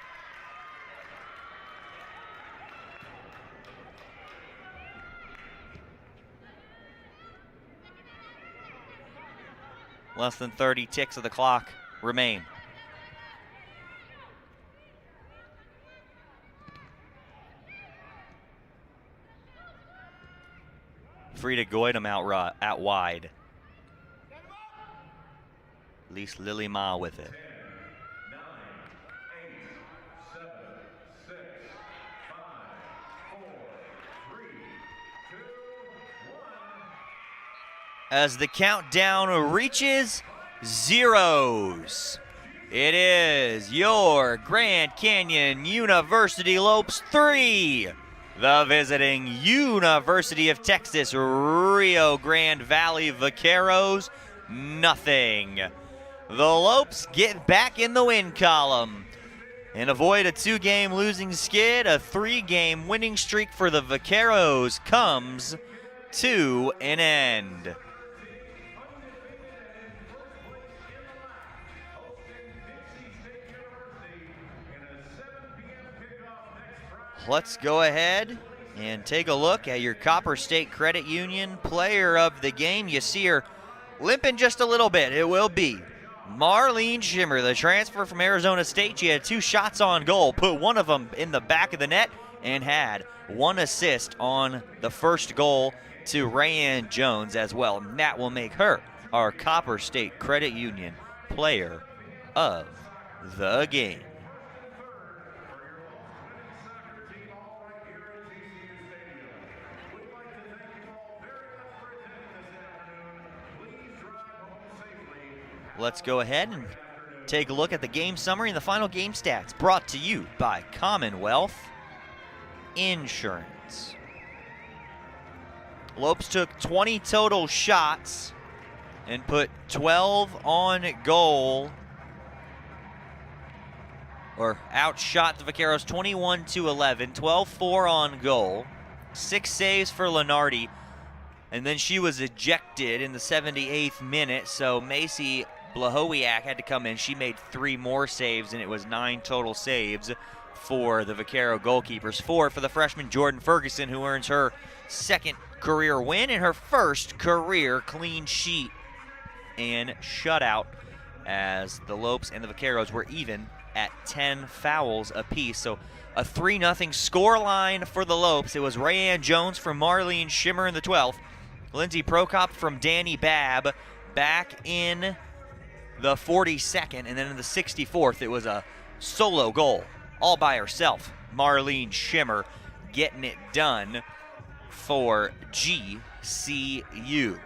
Less than 30 ticks of the clock remain. Frida Goydam out wide. At least Lily Ma with it. As the countdown reaches zeros, it is your Grand Canyon University Lopes 3, the visiting University of Texas Rio Grande Valley Vaqueros nothing. The Lopes get back in the win column and avoid a 2-game losing skid. A 3-game winning streak for the Vaqueros comes to an end. Let's go ahead and take a look at your Copper State Credit Union player of the game. You see her limping just a little bit. It will be Marlene Schimmer, the transfer from Arizona State. She had 2 shots on goal, put one of them in the back of the net, and had 1 assist on the first goal to Rayanne Jones as well. And that will make her our Copper State Credit Union player of the game. Let's go ahead and take a look at the game summary and the final game stats, brought to you by Commonwealth Insurance. Lopes took 20 total shots and put 12 on goal, or outshot the Vaqueros 21-11, 12-4 on goal, 6 saves for Lenardi, and then she was ejected in the 78th minute, so Macy Blahowiak had to come in. She made 3 more saves, and it was 9 total saves for the Vaquero goalkeepers. 4 for the freshman Jordan Ferguson, who earns her 2nd career win and her 1st career clean sheet and shutout, as the Lopes and the Vaqueros were even at 10 fouls apiece. So a 3-0 score line for the Lopes. It was Rayanne Jones from Marlene Schimmer in the 12th, Lindsey Prokop from Danny Babb back in the 42nd, and then in the 64th, it was a solo goal all by herself. Marlene Schimmer getting it done for GCU.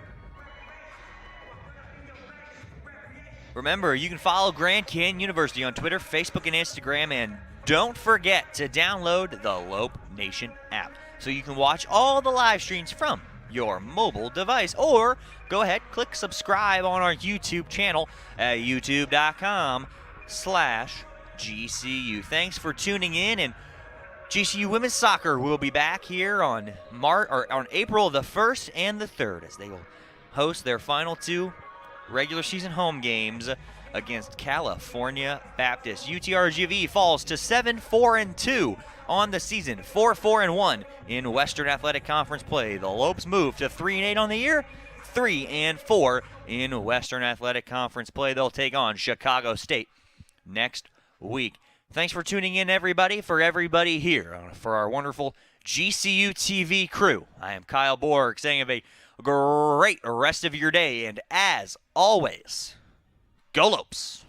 Remember, you can follow Grand Canyon University on Twitter, Facebook, and Instagram, and don't forget to download the Lope Nation app so you can watch all the live streams from your mobile device, or go ahead, click subscribe on our YouTube channel at youtube.com/GCU. Thanks for tuning in, and GCU Women's Soccer will be back here on April the 1st and the 3rd, as they will host their final 2 regular season home games against California Baptist. UTRGV falls to 7-4-2 on the season, 4-4-1 in Western Athletic Conference play. The Lopes move to 3-8 on the year, 3-4 in Western Athletic Conference play. They'll take on Chicago State next week. Thanks for tuning in, everybody. For everybody here, for our wonderful GCU TV crew, I am Kyle Borg, saying have a great rest of your day, and as always, go Lopes!